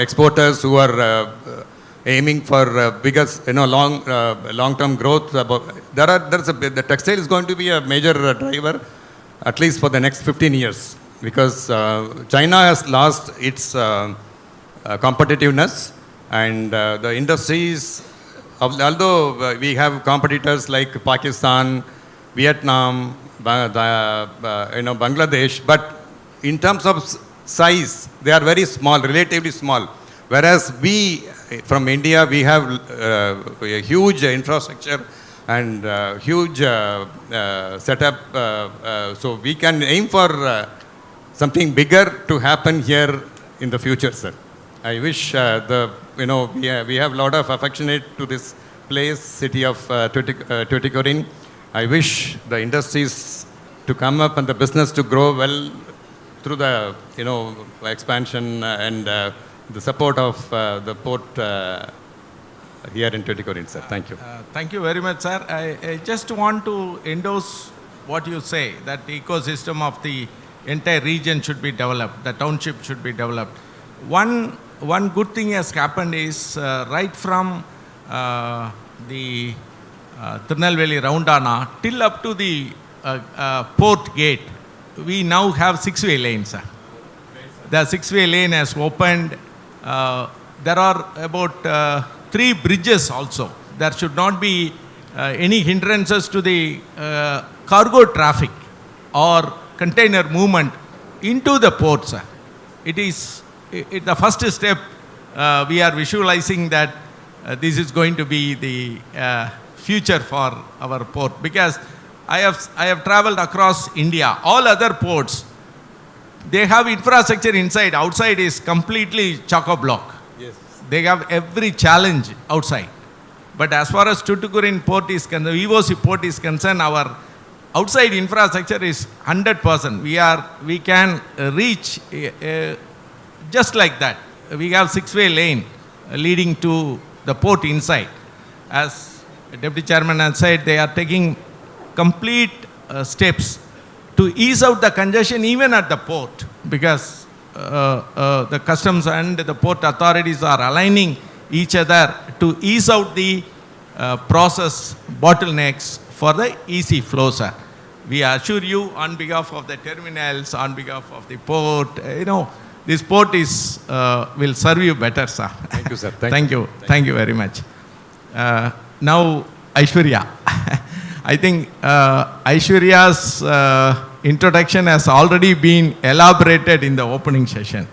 exporters who are aiming for biggest, long-term growth, the textile is going to be a major driver, at least for the next 15 years, because China has lost its competitiveness, and the industries, although we have competitors like Pakistan, Vietnam, Bangladesh, but in terms of size, they are very small, relatively small. Whereas we, from India, we have a huge infrastructure and huge setup. So we can aim for something bigger to happen here in the future, sir. I wish we have a lot of affectionate to this place, city of Tuticorin. I wish the industries to come up and the business to grow well through the expansion and the support of the port here in Tuticorin, sir. Thank you. Thank you very much, sir. I just want to endorse what you say, that the ecosystem of the entire region should be developed, the township should be developed. One good thing has happened is right from the Tirunelveli Roundana till up to the port gate, we now have six-way lanes, sir. The six-way lane has opened. There are about 3 bridges also. There should not be any hindrances to the cargo traffic or container movement into the port, sir. It is the first step. We are visualizing that this is going to be the future for our port, because I have traveled across India. All other ports, they have infrastructure inside. Outside is completely chock-a-block. Yes. They have every challenge outside. But as far as Tuticorin port is concerned, VOC port is concerned, our outside infrastructure is 100%. We can reach just like that. We have six-way lane leading to the port inside. As Deputy Chairman has said, they are taking complete steps to ease out the congestion even at the port, because the customs and the port authorities are aligning each other to ease out the process bottlenecks for the easy flow, sir. We assure you on behalf of the terminals, on behalf of the port, this port is will serve you better, sir. Thank you, sir. Thank you. Thank you very much. Now, Aishwarya. I think Aishwarya's introduction has already been elaborated in the opening session.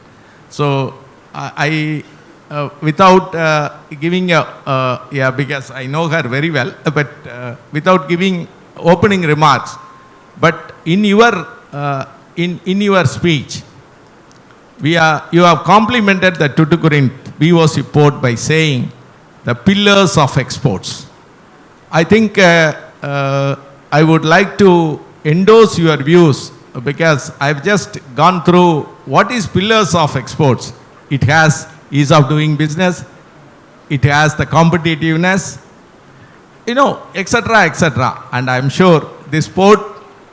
So I without giving because I know her very well, but without giving opening remarks, but in your speech, you have complimented the Tuticorin VOC port by saying the pillars of exports. I think I would like to endorse your views, because I've just gone through what is pillars of exports. It has ease of doing business, it has the competitiveness, etc., etc. And I'm sure this port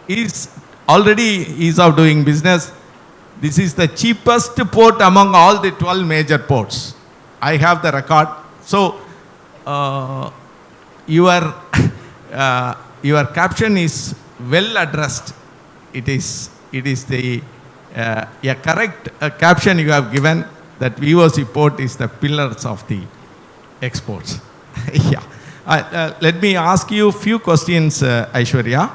is already ease of doing business. This is the cheapest port among all the 12 major ports. I have the record. So your caption is well addressed. It is the a correct caption you have given, that VOC port is the pillars of the exports. Yeah. Let me ask you a few questions, Aishwarya.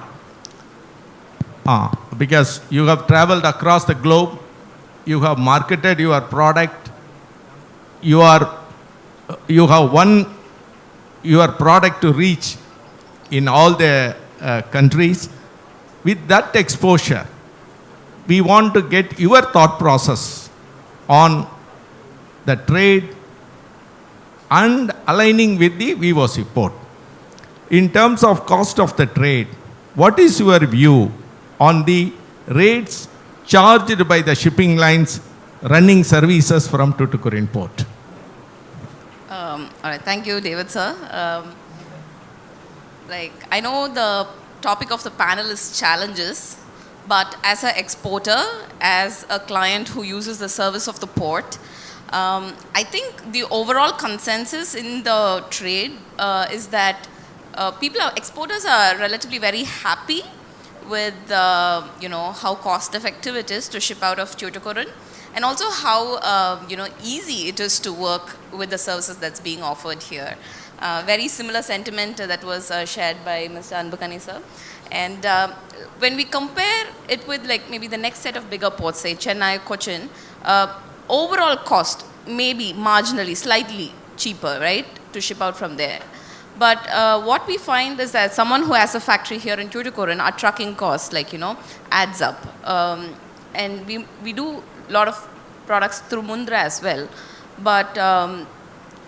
Because you have traveled across the globe, you have marketed your product, you have won your product to reach in all the countries. With that exposure, we want to get your thought process on the trade and aligning with the VOC Port. In terms of cost of the trade, what is your view on the rates charged by the shipping lines running services from Tuticorin Port? All right, thank you, David sir. I know the topic of the panel is challenges, but as an exporter, as a client who uses the service of the port, I think the overall consensus in the trade is that exporters are relatively very happy with how cost effective it is to ship out of Tuticorin, and also how easy it is to work with the services that's being offered here. Very similar sentiment that was shared by Mr. Anbukani sir. And when we compare it with maybe the next set of bigger ports, say Chennai, Cochin, overall cost may be marginally, slightly cheaper, right, to ship out from there. But what we find is that someone who has a factory here in Tuticorin, our trucking costs, adds up. And we do a lot of products through Mundra as well. But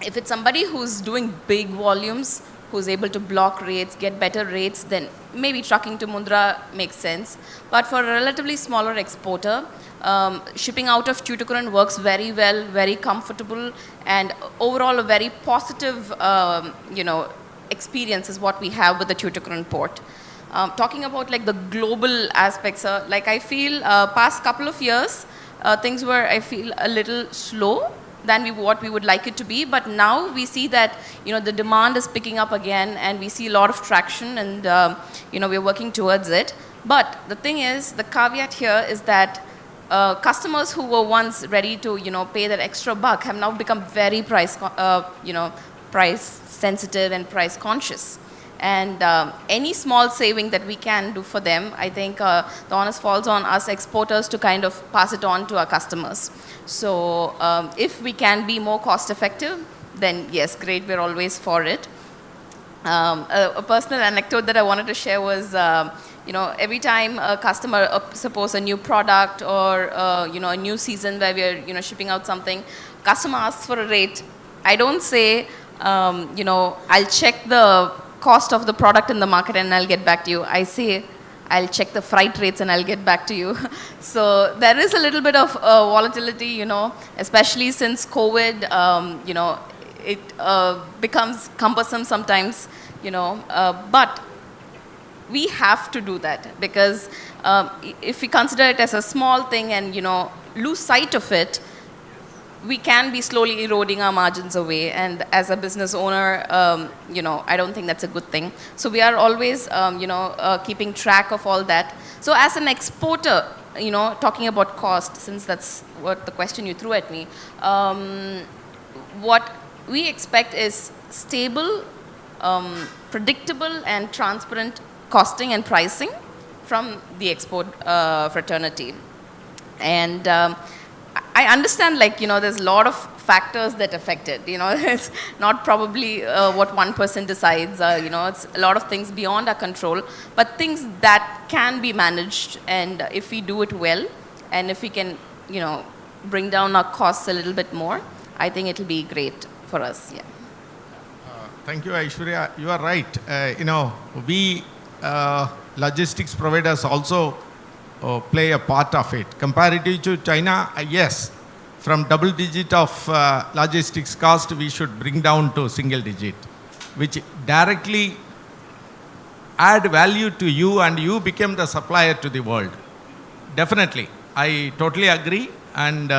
if it's somebody who's doing big volumes, who's able to block rates, get better rates, then maybe trucking to Mundra makes sense. But for a relatively smaller exporter, shipping out of Tuticorin works very well, very comfortable, and overall a very positive, experience is what we have with the Tuticorin port. Talking about the global aspects, I feel past couple of years, things were, I feel, a little slow than what we would like it to be, but now we see that the demand is picking up again, and we see a lot of traction, and we're working towards it. But the thing is, the caveat here is that customers who were once ready to pay that extra buck have now become very price sensitive and price conscious. And any small saving that we can do for them, I think the onus falls on us exporters to kind of pass it on to our customers. So if we can be more cost effective, then yes, great, we're always for it. A personal anecdote that I wanted to share was, every time a customer, suppose a new product or a new season where we're shipping out something, customer asks for a rate. I don't say, I'll check the cost of the product in the market and I'll get back to you. I say, I'll check the freight rates and I'll get back to you. So there is a little bit of volatility, especially since COVID, it becomes cumbersome sometimes, but we have to do that because if we consider it as a small thing and, lose sight of it, we can be slowly eroding our margins away. And as a business owner, I don't think that's a good thing. So we are always, keeping track of all that. So as an exporter, talking about cost, since that's what the question you threw at me, what we expect is stable, predictable and transparent costing and pricing from the export fraternity. And I understand, there's a lot of factors that affect it. It's not probably what one person decides. It's a lot of things beyond our control, but things that can be managed. And if we do it well, and if we can, bring down our costs a little bit more, I think it'll be great for us. Yeah. Thank you, Aishwarya. You are right. We logistics providers also play a part of it. Comparative to China, yes, from double digit of logistics cost, we should bring down to single digit, which directly add value to you and you become the supplier to the world. Definitely, I totally agree, and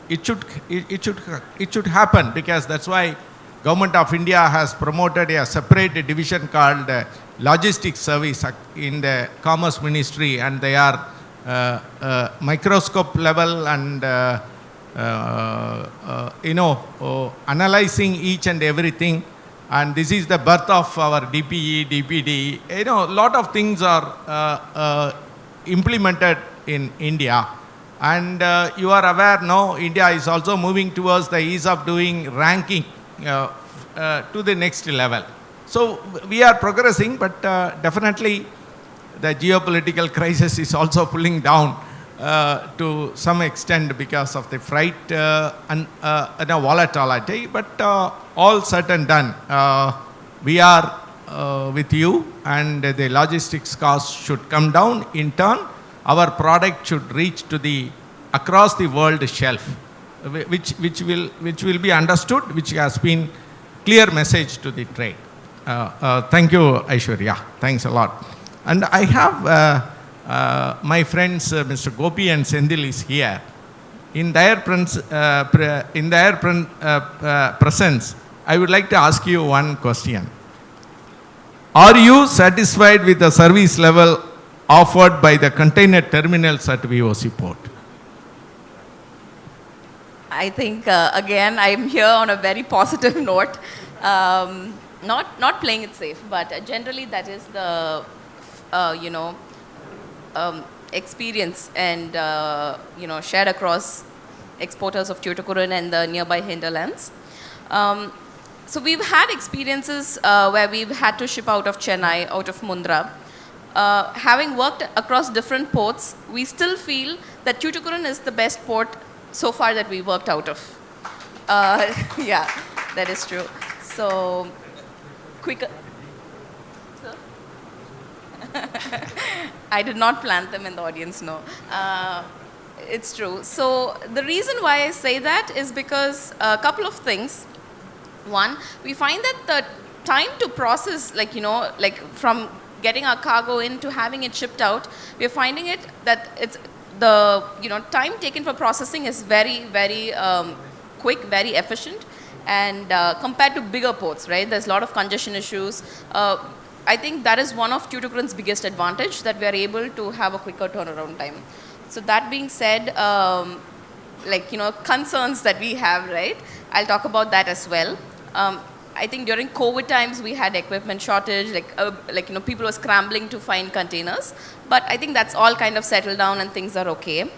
it should happen, because that's why Government of India has promoted a separate division called Logistics Service in the Commerce Ministry, and they are microscope level and analyzing each and everything. And this is the birth of our DPE, DPD. A lot of things are implemented in India, And you are aware now, India is also moving towards the ease of doing ranking to the next level. So we are progressing, but definitely the geopolitical crisis is also pulling down to some extent because of the freight and volatility. But all said and done, we are with you, and the logistics costs should come down. In turn, our product should reach to the across the world shelf, which will be understood, which has been clear message to the trade. Thank you, Aishwarya. Thanks a lot. And I have my friends, Mr. Gopi and Senthil is here. In their presence, I would like to ask you one question. Are you satisfied with the service level offered by the container terminals at VOC Port? I think, again, I'm here on a very positive note. Not playing it safe, but generally that is the, experience and, shared across exporters of Tuticorin and the nearby hinterlands. So we've had experiences where we've had to ship out of Chennai, out of Mundra. Having worked across different ports, we still feel that Tuticorin is the best port so far that we worked out of. Yeah, that is true. So, quicker. I did not plant them in the audience, no. It's true. So, the reason why I say that is because a couple of things. One, we find that the time to process, like from getting our cargo in to having it shipped out, we're finding it that it's the time taken for processing is very, very quick, very efficient, and compared to bigger ports, right? There's a lot of congestion issues. I think that is one of Tuticorin's biggest advantage, that we are able to have a quicker turnaround time. So that being said, concerns that we have, right? I'll talk about that as well. I think during COVID times we had equipment shortage, people were scrambling to find containers. But I think that's all kind of settled down and things are okay.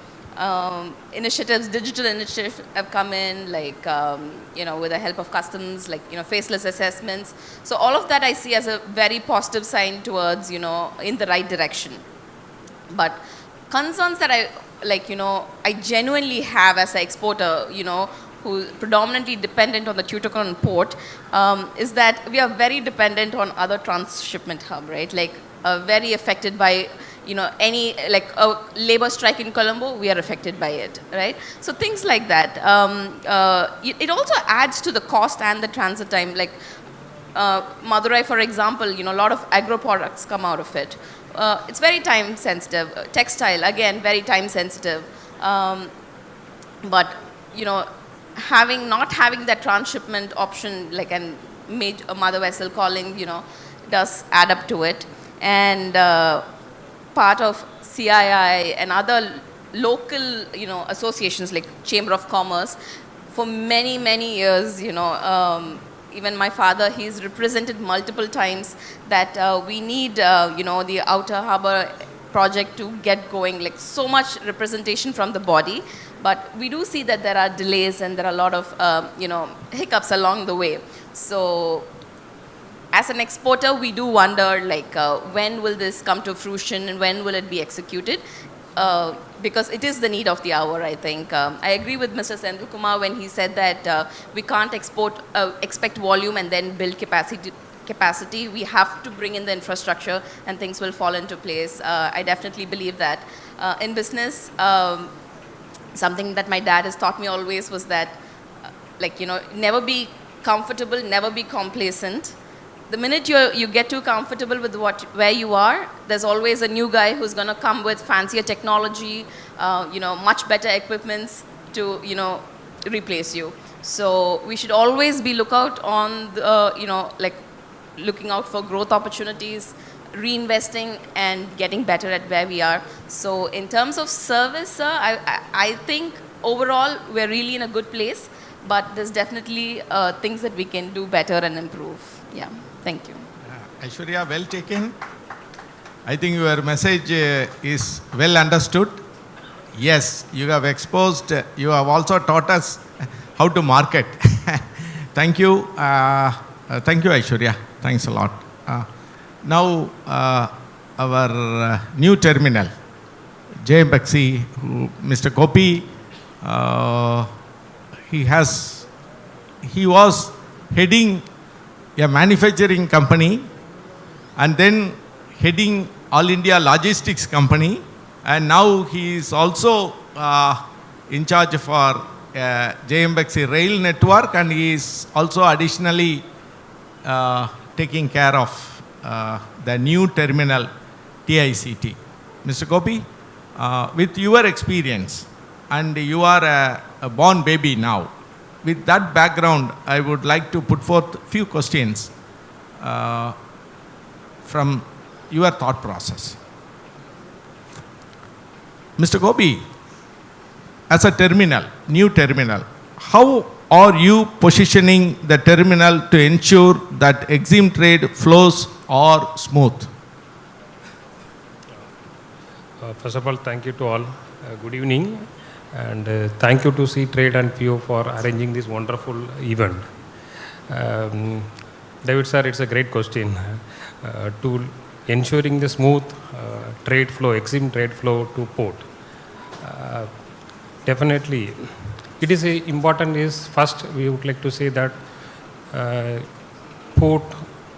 Digital initiatives have come in, with the help of customs, faceless assessments. So all of that I see as a very positive sign towards, in the right direction. But concerns that I genuinely have as an exporter, who's predominantly dependent on the Tuticorin port, is that we are very dependent on other transshipment hub, right? Very affected by, any, a labor strike in Colombo, we are affected by it, right? So things like that. It also adds to the cost and the transit time. Madurai, for example, a lot of agro products come out of it. It's very time sensitive. Textile, again, very time sensitive. But, not having that transshipment option, a mother vessel calling, does add up to it. And part of CII and other local, associations like Chamber of Commerce, for many, many years, even my father, he's represented multiple times that we need, the Outer Harbour project to get going, so much representation from the body. But we do see that there are delays and there are a lot of, hiccups along the way. So as an exporter, we do wonder, when will this come to fruition and when will it be executed? Because it is the need of the hour, I think. I agree with Mr. Senthilkumar when he said that we can't expect volume and then build capacity. We have to bring in the infrastructure and things will fall into place. I definitely believe that. In business, something that my dad has taught me always was that, never be comfortable, never be complacent. The minute you get too comfortable with where you are, there's always a new guy who's going to come with fancier technology, much better equipments to, replace you. So we should always be looking out for growth opportunities, reinvesting and getting better at where we are. So in terms of service, sir, I think overall we're really in a good place, but there's definitely things that we can do better and improve. Yeah, thank you. Aishwarya, well taken. I think your message is well understood. Yes, you have exposed, you have also taught us how to market. Thank you. Thank you, Aishwarya. Thanks a lot. Now, our new terminal, JMBXI, Mr. Gopi, he was heading a manufacturing company and then heading All India Logistics Company, and now he is also in charge for JMBXI rail network, and he is also additionally taking care of the new terminal TICT. Mr. Gopi, with your experience, and you are a born baby now, with that background, I would like to put forth a few questions from your thought process. Mr. Gopi, as a terminal, new terminal, how are you positioning the terminal to ensure that EXIM trade flows are smooth? First of all, thank you to all. Good evening, and thank you to Sea Trade and FIO for arranging this wonderful event. David sir, it's a great question. To ensuring the smooth trade flow, EXIM trade flow to port. Definitely, it is important is first we would like to say that port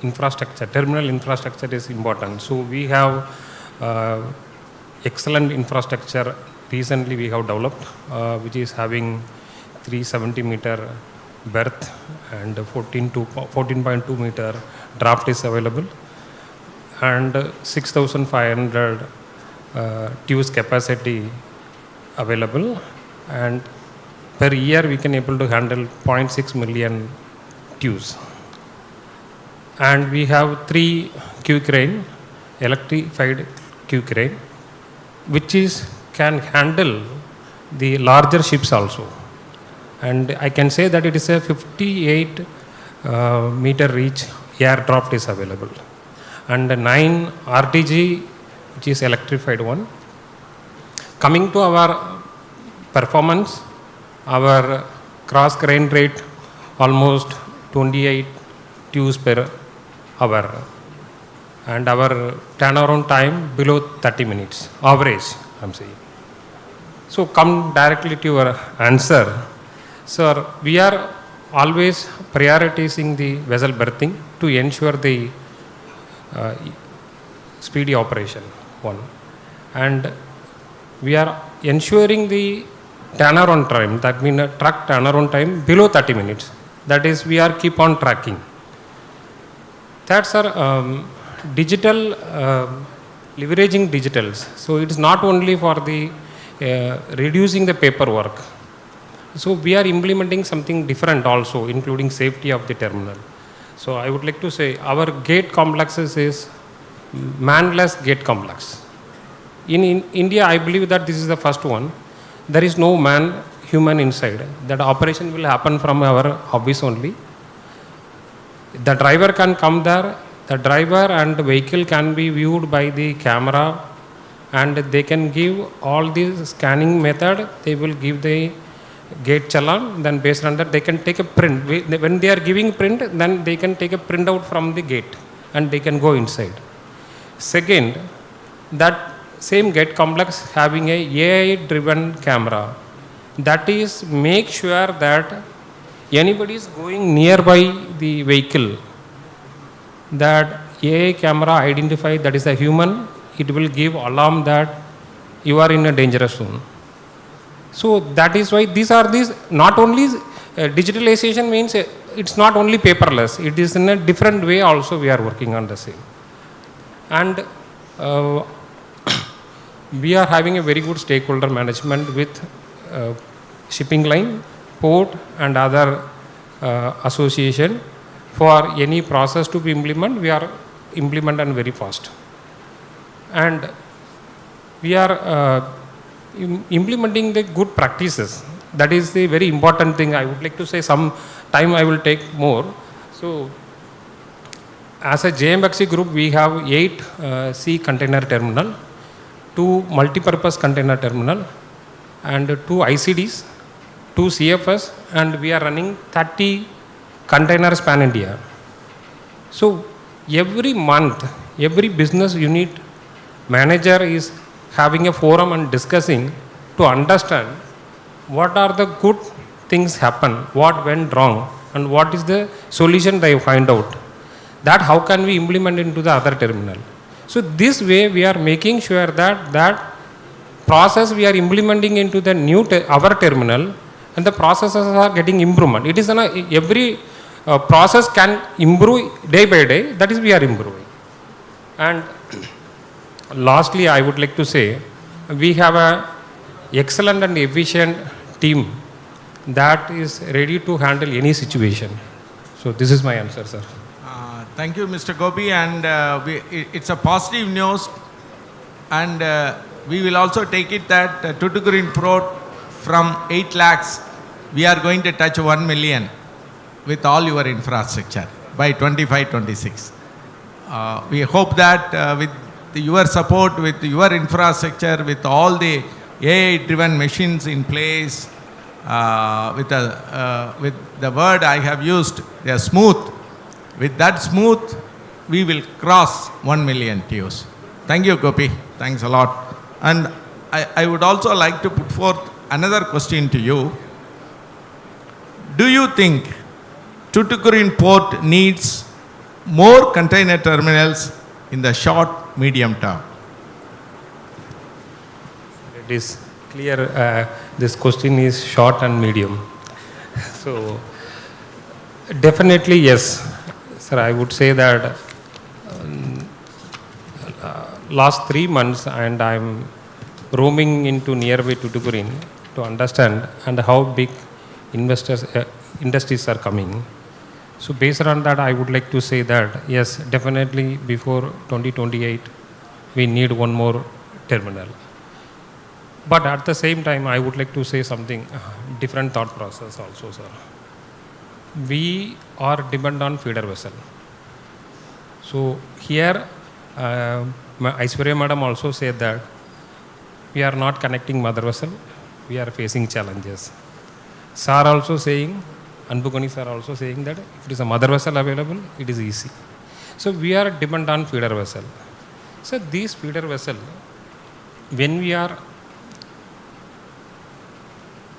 infrastructure, terminal infrastructure is important. So we have excellent infrastructure recently we have developed, which is having 370 meter berth and 14.2 meter draft is available, and 6,500 TEUs capacity available, and per year we can able to handle 0.6 million TEUs. And we have 3 queue crane, electrified queue crane, which can handle the larger ships also. And I can say that it is a 58 meter reach air draft is available. And 9 RTG, which is electrified one. Coming to our performance, our cross crane rate almost 28 TEUs per hour, and our turnaround time below 30 minutes, average I'm saying. So come directly to your answer. Sir, we are always prioritizing the vessel berthing to ensure the speedy operation, one. And we are ensuring the turnaround time, that means truck turnaround time below 30 minutes. That is, we are keep on tracking. That's our digital, leveraging digitals. So it is not only for the reducing the paperwork. So we are implementing something different also, including safety of the terminal. So I would like to say our gate complexes is manless gate complex. In India, I believe that this is the first one. There is no human inside. That operation will happen from our office only. The driver can come there. The driver and the vehicle can be viewed by the camera, and they can give all the scanning method. They will give the gate challan. Then based on that, they can take a print. When they are giving print, then they can take a printout from the gate and they can go inside. Second, that same gate complex having a AI driven camera, that is make sure that anybody is going nearby the vehicle, that AI camera identify that is a human, it will give alarm that you are in a dangerous zone. So that is why these not only digitalization means it's not only paperless, it is in a different way also we are working on the same. And we are having a very good stakeholder management with shipping line, port and other association. For any process to be implemented, we are implementing very fast. And we are implementing the good practices. That is the very important thing. I would like to say some time I will take more. So as a JMBXI group, we have 8 sea container terminal, 2 multi-purpose container terminal, and 2 ICDs, 2 CFS, and we are running 30 containers pan India. So every month, every business unit manager is having a forum and discussing to understand what are the good things happen, what went wrong, and what is the solution they find out. That how can we implement into the other terminal. So this way we are making sure that that process we are implementing into the new our terminal, and the processes are getting improvement. It is every process can improve day by day, that is we are improving. And lastly, I would like to say, we have a excellent and efficient team that is ready to handle any situation. So this is my answer, sir. Thank you, Mr. Gopi, and it's a positive news, and we will also take it that Tuticorin Port from 8 lakhs, we are going to touch 1 million with all your infrastructure by 25-26. We hope that with your support, with your infrastructure, with all the AI-driven machines in place, with the word I have used, they are smooth. With that smooth, we will cross 1 million TEUs. Thank you, Gopi. Thanks a lot. And I would also like to put forth another question to you. Do you think Tuticorin Port needs more container terminals in the short, medium term? It is clear this question is short and medium. So definitely yes. Sir, I would say that last 3 months and I am roaming into nearby Tuticorin to understand and how big industries are coming. So based on that, I would like to say that yes, definitely before 2028, we need one more terminal. But at the same time, I would like to say something, different thought process also, sir. We are dependent on feeder vessel. So here, Aishwarya Madam also said that we are not connecting mother vessel, we are facing challenges. Sir also saying, Anbukani sir also saying that if it is a mother vessel available, it is easy. So we are dependent on feeder vessel. So these feeder vessel, when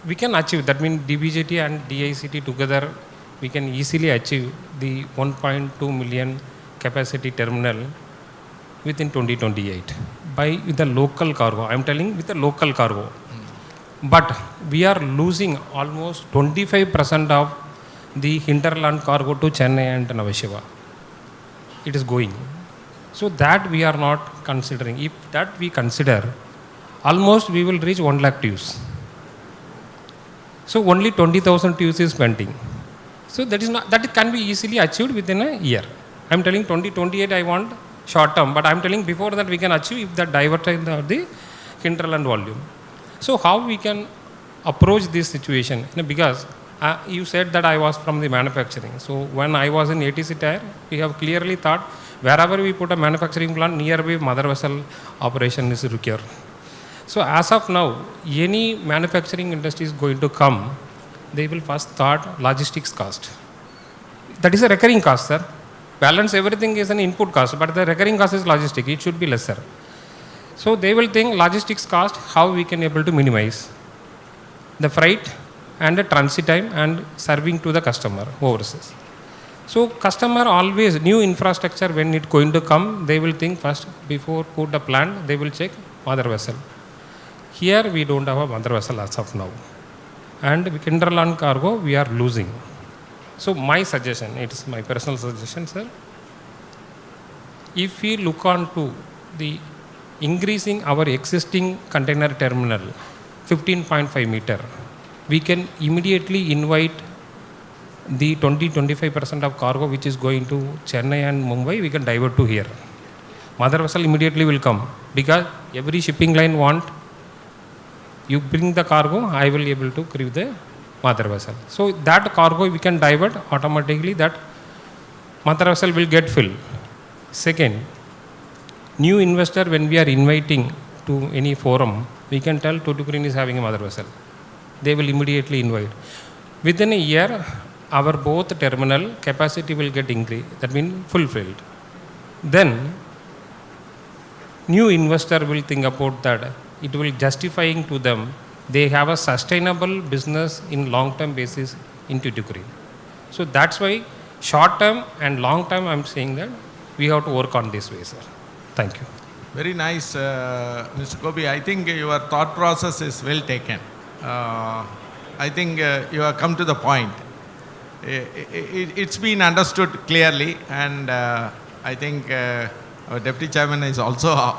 we can achieve, that means DBJT and DICT together, we can easily achieve the 1.2 million capacity terminal within 2028 with the local cargo. I am telling with the local cargo. But we are losing almost 25% of the hinterland cargo to Chennai and Nhava Sheva. It is going. So that we are not considering. If that we consider, almost we will reach 1 lakh TEUs. So only 20,000 TEUs is pending. So that can be easily achieved within a year. I am telling 2028 I want short term, but I am telling before that we can achieve if that diverted the hinterland volume. So how we can approach this situation? Because you said that I was from the manufacturing. So when I was in ATC tire, we have clearly thought wherever we put a manufacturing plant, nearby mother vessel operation is required. So as of now, any manufacturing industry is going to come, they will first start logistics cost. That is a recurring cost, sir. Balance everything is an input cost, but the recurring cost is logistics. It should be lesser. So they will think logistics cost, how we can able to minimize the freight and the transit time and serving to the customer overseas. So customer always, new infrastructure when it going to come, they will think first before put the plant, they will check mother vessel. Here we don't have a mother vessel as of now. And hinterland cargo we are losing. So my suggestion, it is my personal suggestion, sir. If we look on to the increasing our existing container terminal 15.5 meter, we can immediately invite the 20-25% of cargo which is going to Chennai and Mumbai, we can divert to here. Mother vessel immediately will come because every shipping line want you bring the cargo, I will be able to crew the mother vessel. So that cargo we can divert automatically, that mother vessel will get filled. Second, new investor when we are inviting to any forum, we can tell Tuticorin is having a mother vessel. They will immediately invite. Within a year, our both terminal capacity will get increased, that means fulfilled. Then, new investor will think about that. It will justifying to them, they have a sustainable business in long-term basis in Tuticorin. So that's why short-term and long-term, I'm saying that we have to work on this way, sir. Thank you. Very nice, Mr. Gopi. I think your thought process is well taken. I think you have come to the point. It's been understood clearly, and I think our Deputy Chairman is also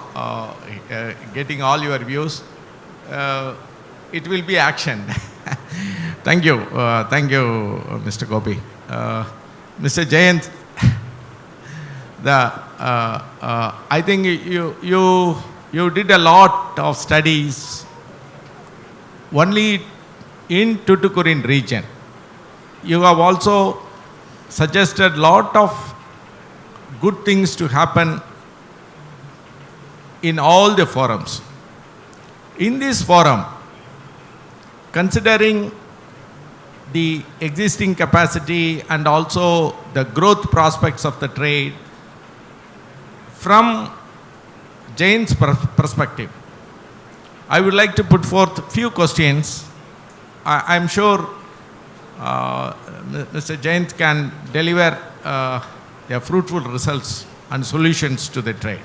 getting all your views. It will be action. Thank you. Thank you, Mr. Gopi. Mr. Jayant, I think you did a lot of studies only in Tuticorin region. You have also suggested lot of good things to happen in all the forums. In this forum, considering the existing capacity and also the growth prospects of the trade, from Jain's perspective, I would like to put forth a few questions. I'm sure Mr. Jain can deliver fruitful results and solutions to the trade.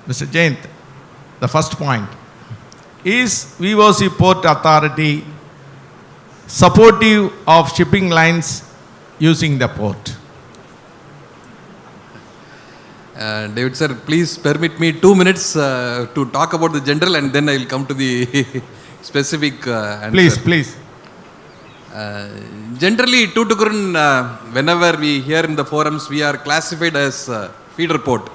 Mr. Jain, the first point, is VOC Port Authority supportive of shipping lines using the port? David sir, please permit me 2 minutes to talk about the general, and then I will come to the specific answer. Please. Generally, Tuticorin, whenever we hear in the forums, we are classified as feeder port.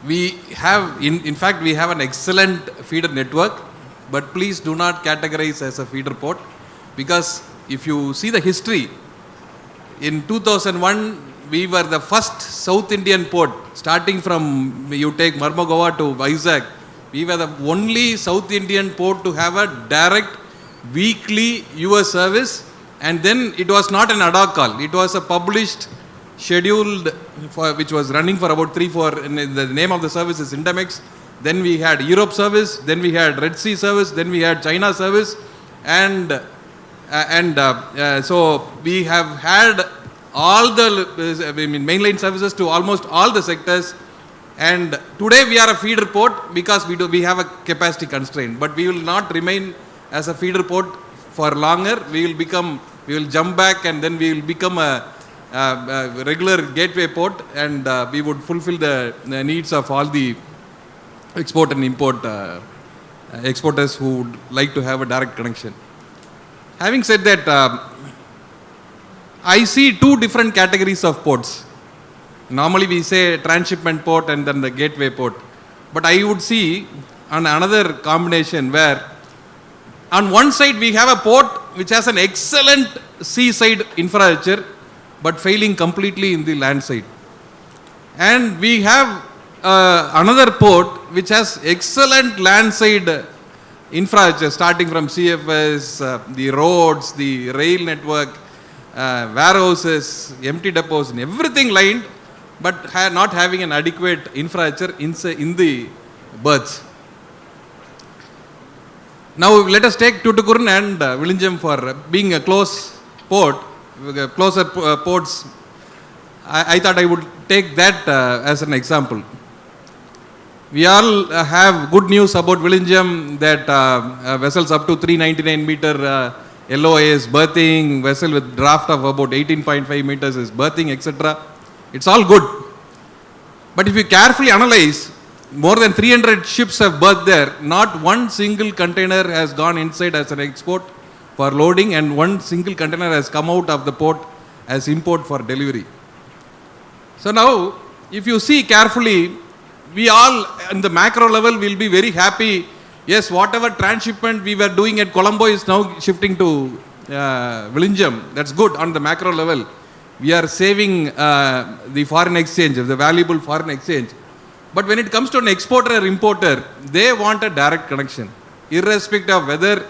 We have, in fact, we have an excellent feeder network, but please do not categorize as a feeder port, because if you see the history, in 2001, we were the first South Indian port, starting from, you take Marmagawa to Vizag, we were the only South Indian port to have a direct weekly US service, and then it was not an ad hoc call, it was a published scheduled, which was running for about 3-4, and the name of the service is Indemex. Then we had Europe service, then we had Red Sea service, then we had China service, and so we have had all the mainline services to almost all the sectors, and today we are a feeder port because we have a capacity constraint, but we will not remain as a feeder port for longer. We will jump back, and then we will become a regular gateway port, and we would fulfill the needs of all the export and import exporters who would like to have a direct connection. Having said that, I see two different categories of ports. Normally we say transshipment port and then the gateway port, but I would see another combination where on one side we have a port which has an excellent seaside infrastructure but failing completely in the land side. And we have another port which has excellent land side infrastructure, starting from CFS, the roads, the rail network, warehouses, empty depots, and everything lined, but not having an adequate infrastructure in the berths. Now let us take Tuticorin and Vizhinjam for being a close port, closer ports. I thought I would take that as an example. We all have good news about Vizhinjam, that vessels up to 399 meter LOA is berthing, vessel with draft of about 18.5 meters is berthing, etc. It's all good. But if you carefully analyze, more than 300 ships have berthed there. Not one single container has gone inside as an export for loading, and one single container has come out of the port as import for delivery. So now, if you see carefully, we all, in the macro level, will be very happy. Yes, whatever transshipment we were doing at Colombo is now shifting to Vizhinjam. That's good on the macro level. We are saving the foreign exchange, the valuable foreign exchange. But when it comes to an exporter or importer, they want a direct connection, irrespective of whether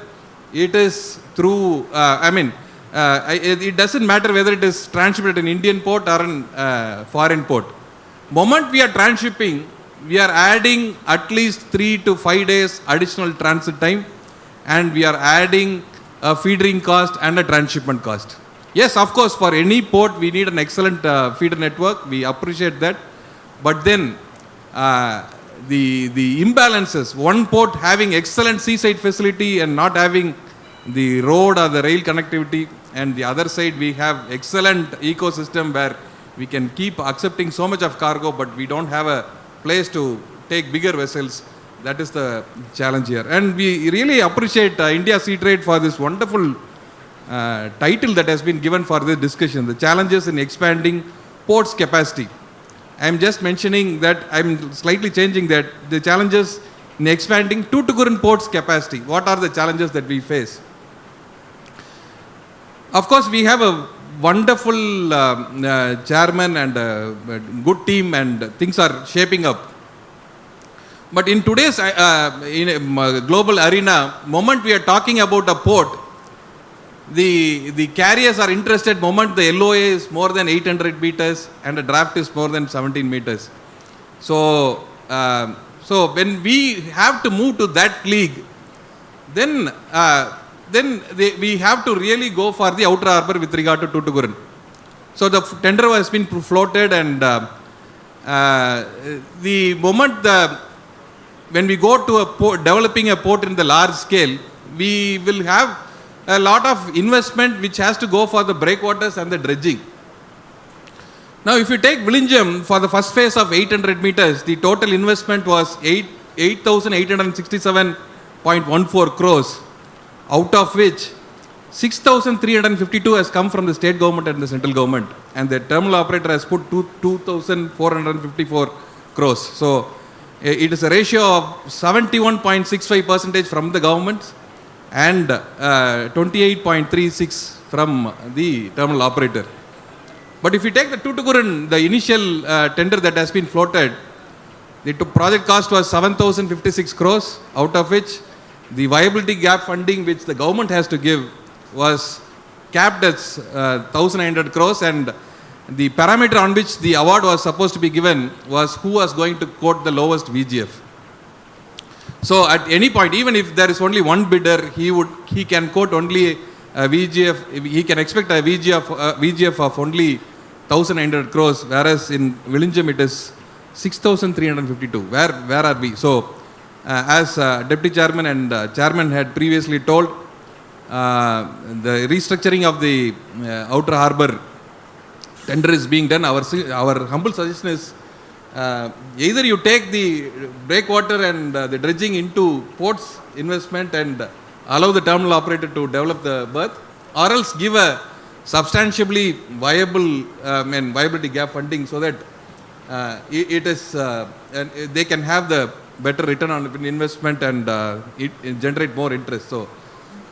it is through, it doesn't matter whether it is transshipped at an Indian port or an foreign port. Moment we are transshipping, we are adding at least 3 to 5 days additional transit time, and we are adding a feedering cost and a transshipment cost. Yes, of course, for any port we need an excellent feeder network. We appreciate that. But then the imbalances, one port having excellent seaside facility and not having the road or the rail connectivity, and the other side we have excellent ecosystem where we can keep accepting so much of cargo, but we don't have a place to take bigger vessels. That is the challenge here. And we really appreciate India Sea Trade for this wonderful title that has been given for this discussion, the challenges in expanding ports capacity. I am just mentioning that, I am slightly changing that, the challenges in expanding Tuticorin ports capacity. What are the challenges that we face? Of course, we have a wonderful chairman and a good team, and things are shaping up. But in today's in a global arena, moment we are talking about a port, the carriers are interested moment the LOA is more than 800 meters and the draft is more than 17 meters. So when we have to move to that league, then we have to really go for the outer harbour with regard to Tuticorin. So the tender has been floated, and the moment when we go to a port, developing a port in the large scale, we will have a lot of investment which has to go for the breakwaters and the dredging. Now, if you take Vizhinjam, for the first phase of 800 meters, the total investment was 8,867.14 crores, out of which 6,352 has come from the state government and the central government, and the terminal operator has put 2,454 crores. So, it is a ratio of 71.65% from the government and 28.36 from the terminal operator. But if you take the Tuticorin, the initial tender that has been floated, the project cost was 7,056 crores, out of which the viability gap funding which the government has to give was capped at 1,900 crores, and the parameter on which the award was supposed to be given was who was going to quote the lowest VGF. So at any point, even if there is only one bidder, he can quote only a VGF, he can expect a VGF of only 1,900 crores, whereas in Vizhinjam it is 6,352. Where are we? So as Deputy Chairman and Chairman had previously told, the restructuring of the outer harbour tender is being done. Our humble suggestion is either you take the breakwater and the dredging into ports investment and allow the terminal operator to develop the berth, or else give a substantially viable viability gap funding so that it is and they can have the better return on investment and it generate more interest. So,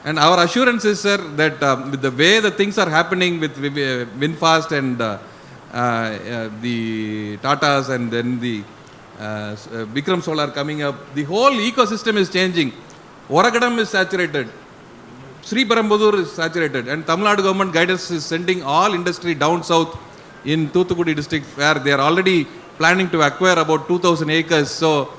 and our assurance is, sir, that with the way the things are happening with Winfast and the Tatas and then the Vikram Solar coming up, the whole ecosystem is changing. Oragadam is saturated, Sri Perumbudur is saturated, and Tamil Nadu government guidance is sending all industry down south in Tuticorin district, where they are already planning to acquire about 2,000 acres. So,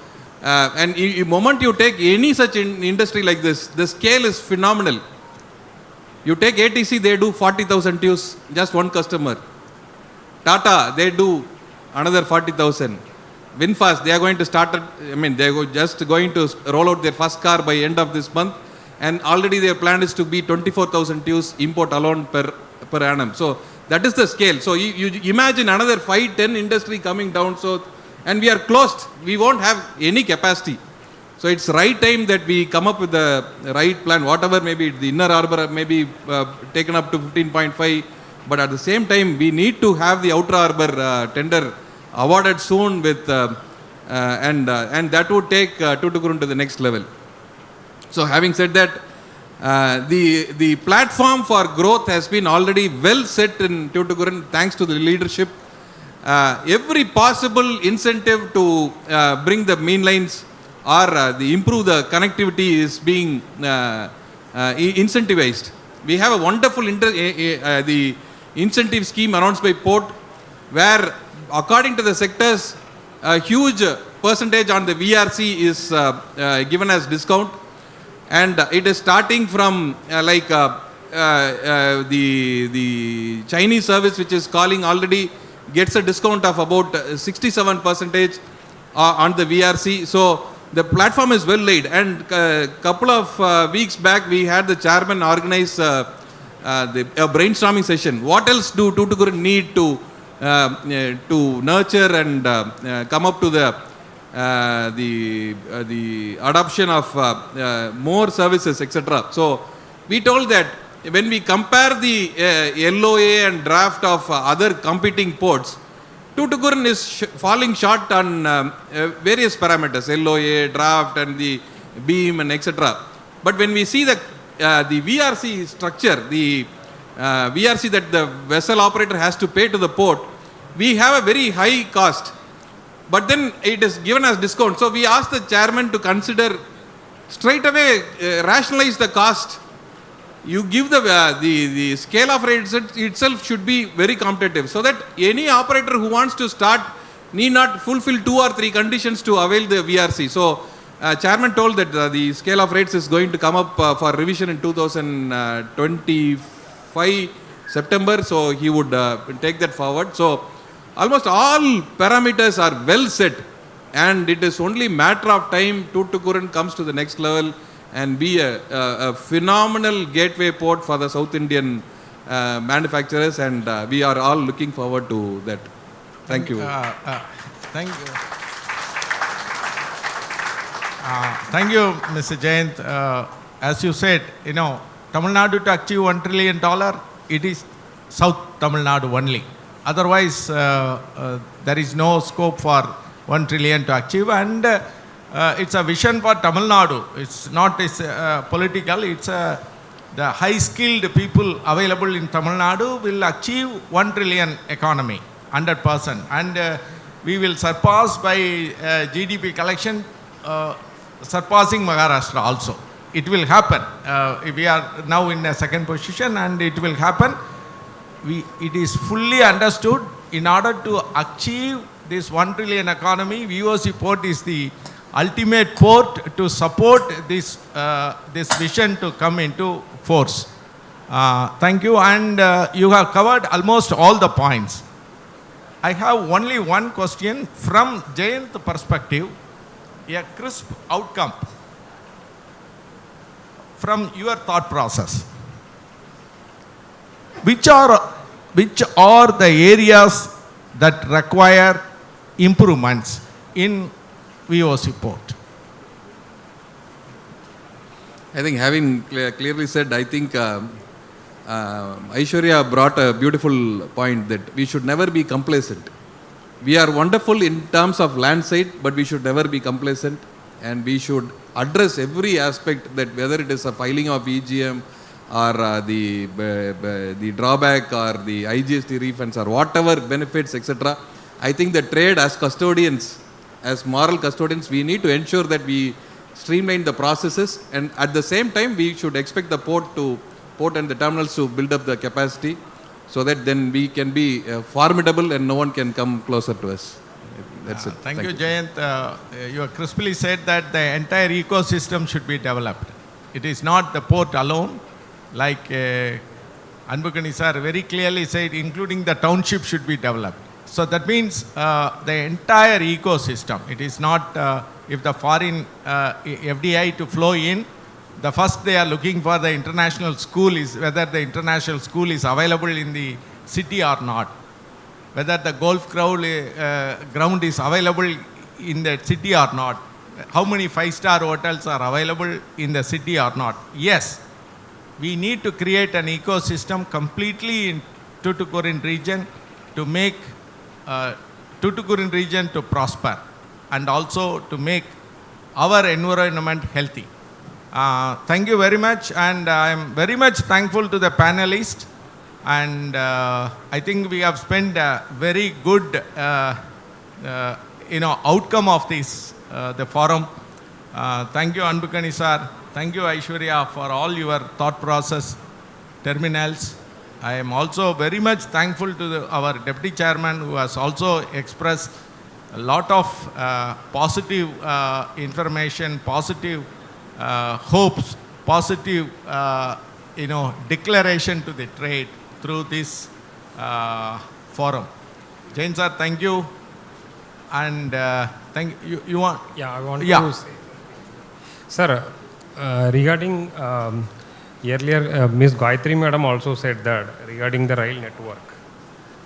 and the moment you take any such industry like this, the scale is phenomenal. You take ATC, they do 40,000 TEUs, just one customer. Tata, they do another 40,000. Winfast, they are going to start, they are just going to roll out their first car by end of this month, and already their plan is to be 24,000 TEUs import alone per annum. So that is the scale. So you imagine another 5-10 industry coming down south, and we are closed. We won't have any capacity. So it's right time that we come up with the right plan, whatever maybe the inner harbour may be taken up to 15.5, but at the same time we need to have the outer harbour tender awarded soon with and that would take Tuticorin to the next level. So having said that, the platform for growth has been already well set in Tuticorin thanks to the leadership. every possible incentive to bring the main lines or improve the connectivity is being incentivized. We have a wonderful the incentive scheme announced by Port, where according to the sectors, a huge percentage on the VRC is given as discount, and it is starting from the Chinese service, which is calling, already gets a discount of about 67% on the VRC. So the platform is well laid, and a couple of weeks back we had the chairman organize a brainstorming session. What else do Tuticorin need to nurture and come up to the adoption of more services, etc. So we told that when we compare the LOA and draft of other competing ports, Tuticorin is falling short on various parameters, LOA, draft, and the beam, and etc. But when we see the VRC structure, the VRC that the vessel operator has to pay to the port, we have a very high cost. But then it is given as discount. So we asked the chairman to consider straight away rationalize the cost. You give the scale of rates itself should be very competitive, so that any operator who wants to start need not fulfill 2 or 3 conditions to avail the VRC. So chairman told that the scale of rates is going to come up for revision in 2025 September. So he would take that forward. So almost all parameters are well set, and it is only matter of time Tuticorin comes to the next level and be a phenomenal gateway port for the South Indian manufacturers, and we are all looking forward to that. Thank you. Thank you. Thank you, Mr. Jayant. As you said, Tamil Nadu to achieve $1 trillion, it is South Tamil Nadu only. Otherwise, there is no scope for 1 trillion to achieve, and it's a vision for Tamil Nadu. It's not political, it's the high-skilled people available in Tamil Nadu will achieve 1 trillion economy, 100%. And we will surpass by GDP collection, surpassing Maharashtra also. It will happen. We are now in a second position, and it will happen. It is fully understood, in order to achieve this 1 trillion economy, VOC Port is the ultimate port to support this vision to come into force. Thank you, and you have covered almost all the points. I have only one question from Jayant's perspective, a crisp outcome from your thought process. Which are the areas that require improvements in VOC Port? I think, having clearly said, I think Aishwarya brought a beautiful point that we should never be complacent. We are wonderful in terms of land side, but we should never be complacent, and we should address every aspect, that whether it is a filing of EGM or the drawback or the IGST refunds or whatever benefits, etc. I think the trade as custodians, as moral custodians, we need to ensure that we streamline the processes, and at the same time we should expect the port and the terminals to build up the capacity, so that then we can be formidable and no one can come closer to us. That's it. Thank you, Jayant. You have crisply said that the entire ecosystem should be developed. It is not the port alone. Like Anbukani sir very clearly said, including the township should be developed. So that means the entire ecosystem. It is not if the foreign FDI to flow in, the first they are looking for the international school is whether the international school is available in the city or not. Whether the golf ground is available in the city or not. How many 5-star hotels are available in the city or not. Yes, we need to create an ecosystem completely in Tuticorin region to make Tuticorin region to prosper, and also to make our environment healthy. Thank you very much, and I am very much thankful to the panelists And I think we have spent a very good outcome of this, the forum. Thank you, Anbukani sir. Thank you, Aishwarya, for all your thought process terminals. I am also very much thankful to our deputy chairman who has also expressed a lot of positive information, positive hopes, positive declaration to the trade through this forum. Jain sir, thank you. And thank you. You want? Yeah, I want Yeah. to say, sir, regarding earlier, Ms. Gayatri madam also said that regarding the rail network,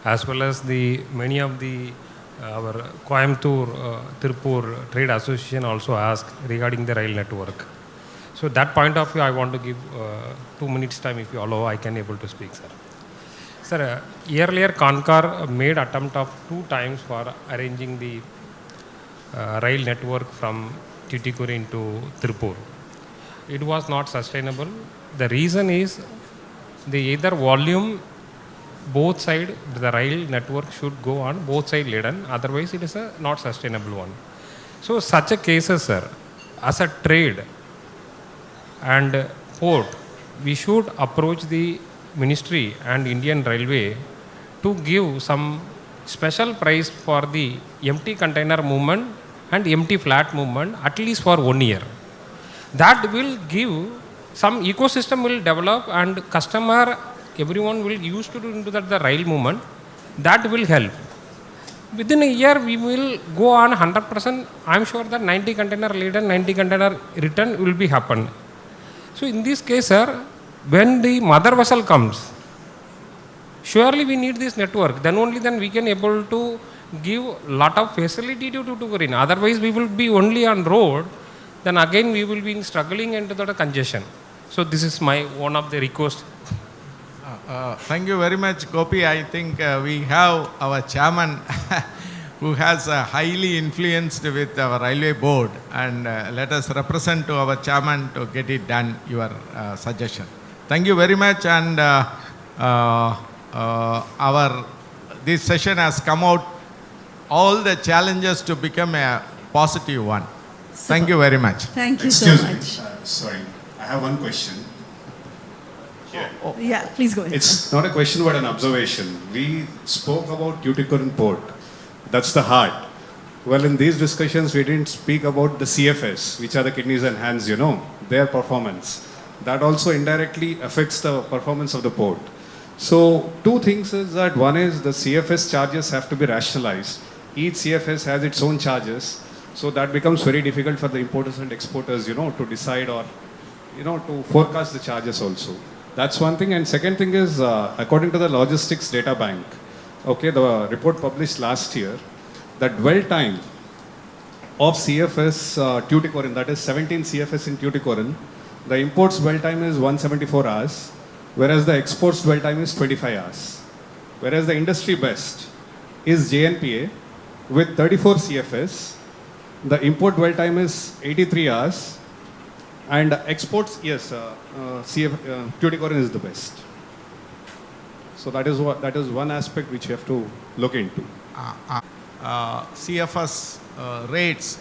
as well as the many of the our Coimbatore, Tirupur Trade Association also asked regarding the rail network. So that point of view, I want to give 2 minutes time, if you allow, I can able to speak, sir. Sir, earlier Concor made attempt of 2 times for arranging the rail network from Tuticorin to Tirupur. It was not sustainable. The reason is the either volume, both side, the rail network should go on both side laden, otherwise it is a not sustainable one. So such a cases, sir, as a trade and port, we should approach the ministry and Indian Railway to give some special price for the empty container movement and empty flat movement at least for 1 year. That will give some ecosystem will develop and customer, everyone will used to do into that the rail movement. That will help. Within a year, we will go on 100%. I'm sure that 90 container laden, 90 container return will be happen. So in this case, sir, when the mother vessel comes, surely we need this network. Then only then we can able to give lot of facility to Tuticorin. Otherwise, we will be only on road. Then again, we will be struggling into the congestion. So this is my one of the request. Thank you very much, Gopi. I think we have our chairman who has highly influenced with our railway board, and let us represent to our chairman to get it done, your suggestion. Thank you very much, and this session has come out all the challenges to become a positive one. Thank you very much. Thank you so Excuse me. much. Sorry, I have one question. Yeah, please go ahead. It's not a question but an observation. We spoke about Tuticorin Port. That's the heart. Well, in these discussions, we didn't speak about the CFS, which are the kidneys and hands, their performance. That also indirectly affects the performance of the port. So, 2 things is that one is the CFS charges have to be rationalized. Each CFS has its own charges. So that becomes very difficult for the importers and exporters, to decide or, to forecast the charges also. That's one thing. And second thing is, according to the logistics data bank, okay, the report published last year, that dwell time of CFS Tuticorin, that is 17 CFS in Tuticorin, the imports dwell time is 174 hours, whereas the exports dwell time is 25 hours. Whereas the industry best is JNPA with 34 CFS. The import dwell time is 83 hours, and exports, yes, Tuticorin is the best. So that is one aspect which you have to look into. CFS rates,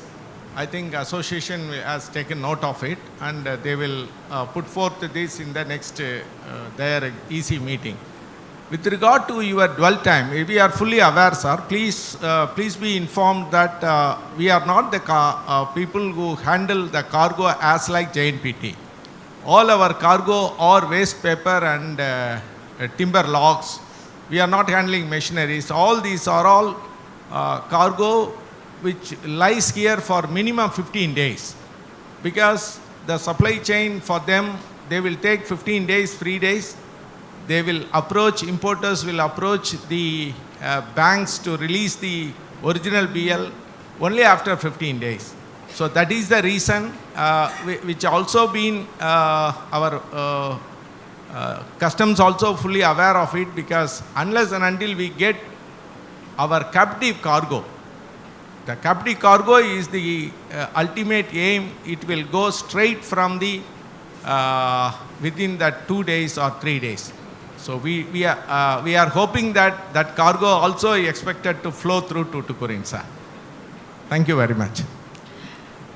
I think association has taken note of it, and they will put forth this in the next their EC meeting. With regard to your dwell time, we are fully aware, sir. Please be informed that we are not the people who handle the cargo as like JNPT. All our cargo or waste paper and timber logs. We are not handling machineries. All these are all cargo which lies here for minimum 15 days. Because the supply chain for them, they will take 15 days, free days. They will approach, importers will approach the banks to release the original BL only after 15 days. So that is the reason which also been our customs also fully aware of it, because unless and until we get our captive cargo, the captive cargo is the ultimate aim. It will go straight from the within that 2 days or 3 days. So we are hoping that that cargo also is expected to flow through Tuticorin, sir. Thank you very much.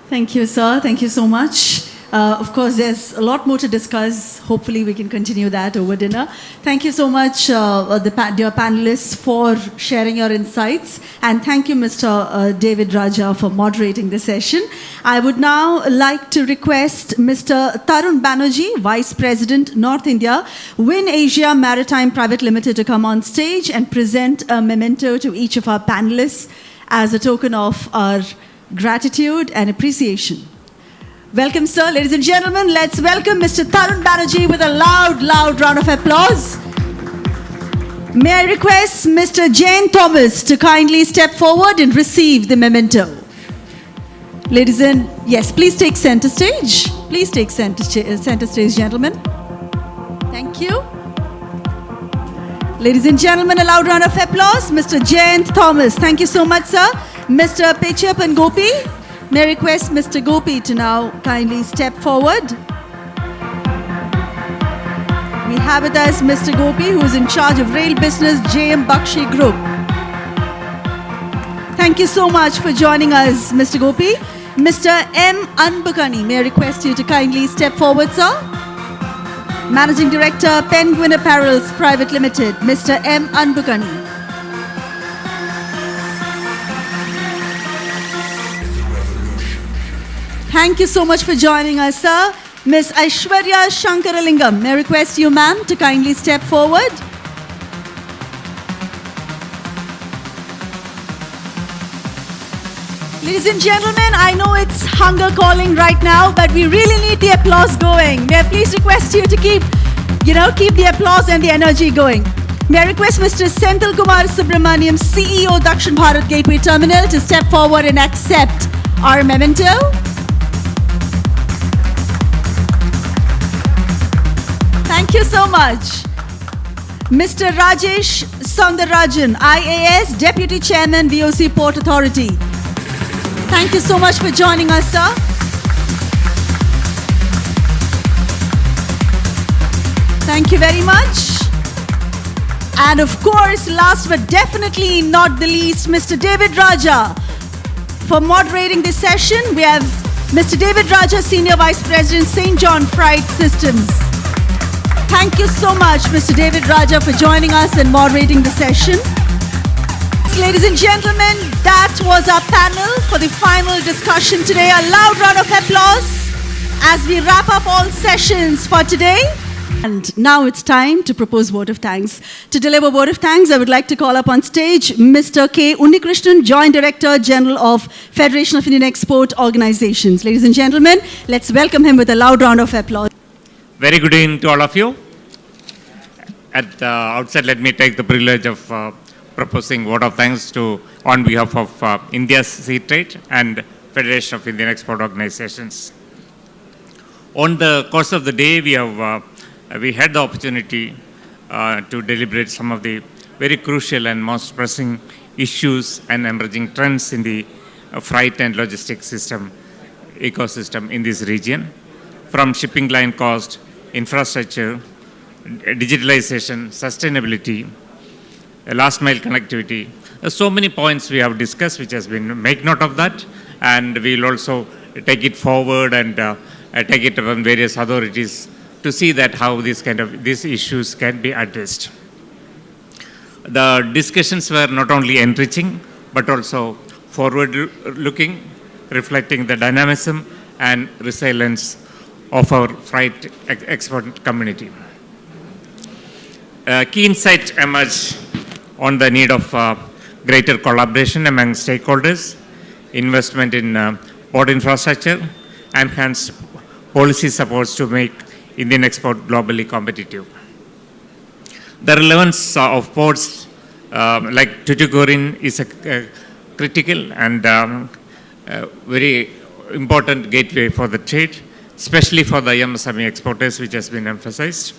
Thank you, sir. Thank you so much. Of course, there's a lot more to discuss. Hopefully, we can continue that over dinner. Thank you so much, dear panelists, for sharing your insights. And thank you, Mr. David Raja, for moderating the session. I would now like to request Mr. Tarun Banerjee, Vice President, North India, Win Asia Maritime Private Limited, to come on stage and present a memento to each of our panelists as a token of our gratitude and appreciation. Welcome, sir. Ladies and gentlemen, let's welcome Mr. Tarun Banerjee with a loud round of applause. May I request Mr. Jane Thomas to kindly step forward and receive the memento. Ladies and, yes, please take center stage. Please take center stage, gentlemen. Thank you. Ladies and gentlemen, a loud round of applause. Mr. Jane Thomas. Thank you so much, sir. Mr. Pechapan Gopi. May I request Mr. Gopi to now kindly step forward. We have with us Mr. Gopi, who is in charge of rail business, JM Bakshi Group. Thank you so much for joining us, Mr. Gopi. Mr. M. Anbukani, may I request you to kindly step forward, sir. Managing Director, Penguin Apparels Private Limited, Mr. M. Anbukani. Thank you so much for joining us, sir. Ms. Aishwarya Shankaralingam, may I request you, ma'am, to kindly step forward. Ladies and gentlemen, I know it's hunger calling right now, but we really need the applause going. May I please request you to keep the applause and the energy going. May I request Mr. Senthilkumar Subramaniam, CEO, Dakshin Bharat Gateway Terminal, to step forward and accept our memento. Thank you so much. Mr. Rajesh Soundararajan, IAS, Deputy Chairman, VOC Port Authority. Thank you so much for joining us, sir. Thank you very much. And of course, last but definitely not the least, Mr. David Raja. For moderating this session, we have Mr. David Raja, Senior Vice President, St. John Freight Systems. Thank you so much, Mr. David Raja, for joining us and moderating the session. Ladies and gentlemen, that was our panel for the final discussion today. A loud round of applause as we wrap up all sessions for today. And now it's time to propose vote of thanks. To deliver vote of thanks, I would like to call up on stage Mr. K. Unnikrishnan, Joint Director General of Federation of Indian Export Organizations. Ladies and gentlemen, let's welcome him with a loud round of applause. Very good evening to all of you. At the outset, let me take the privilege of proposing vote of thanks on behalf of India's Sea Trade and Federation of Indian Export Organizations. On the course of the day, we had the opportunity to deliberate some of the very crucial and most pressing issues and emerging trends in the freight and logistics ecosystem in this region, from shipping line cost, infrastructure, digitalization, sustainability, last mile connectivity. So many points we have discussed, which has been, make note of that, and we'll also take it forward and take it from various authorities to see that how these issues can be addressed. The discussions were not only enriching, but also forward-looking, reflecting the dynamism and resilience of our freight export community. Key insights emerged on the need of greater collaboration among stakeholders, investment in port infrastructure, enhanced policy supports to make Indian export globally competitive. The relevance of ports like Tuticorin is a critical and very important gateway for the trade, especially for the MSME exporters, which has been emphasized.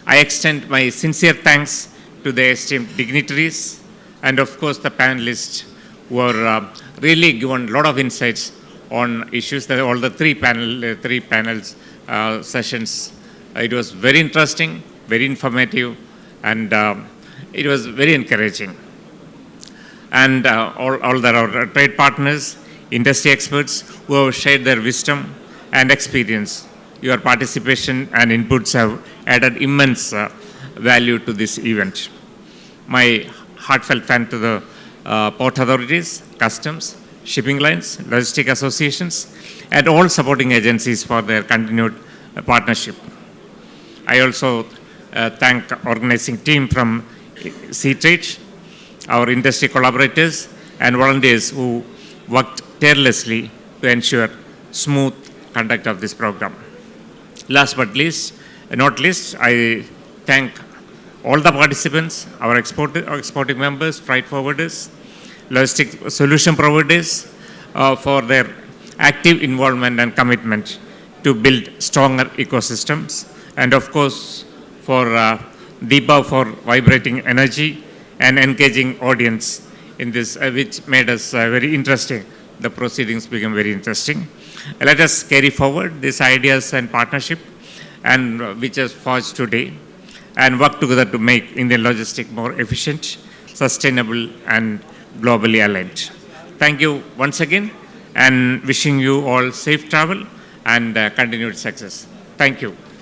I extend my sincere thanks to the esteemed dignitaries and of course the panelists who are really given a lot of insights on issues that all the three panels sessions. It was very interesting very informative, and it was very encouraging. And all that our trade partners, industry experts who have shared their wisdom and experience. Your participation and inputs have added immense value to this event. My heartfelt thanks to the port authorities, customs, shipping lines, logistic associations, and all supporting agencies for their continued partnership. I also thank organizing team from SeaTrade, our industry collaborators and volunteers who worked tirelessly to ensure smooth conduct of this program. Last but not least, I thank all the participants, our exporting members, freight forwarders, logistic solution providers for their active involvement and commitment to build stronger ecosystems, and of course for Deepa for vibrating energy and engaging audience in this, which made us very interesting. The proceedings became very interesting. Let us carry forward these ideas and partnership, and which is forged today, and work together to make Indian logistics more efficient, sustainable, and globally aligned. Thank you once again, and wishing you all safe travel and continued success. Thank you.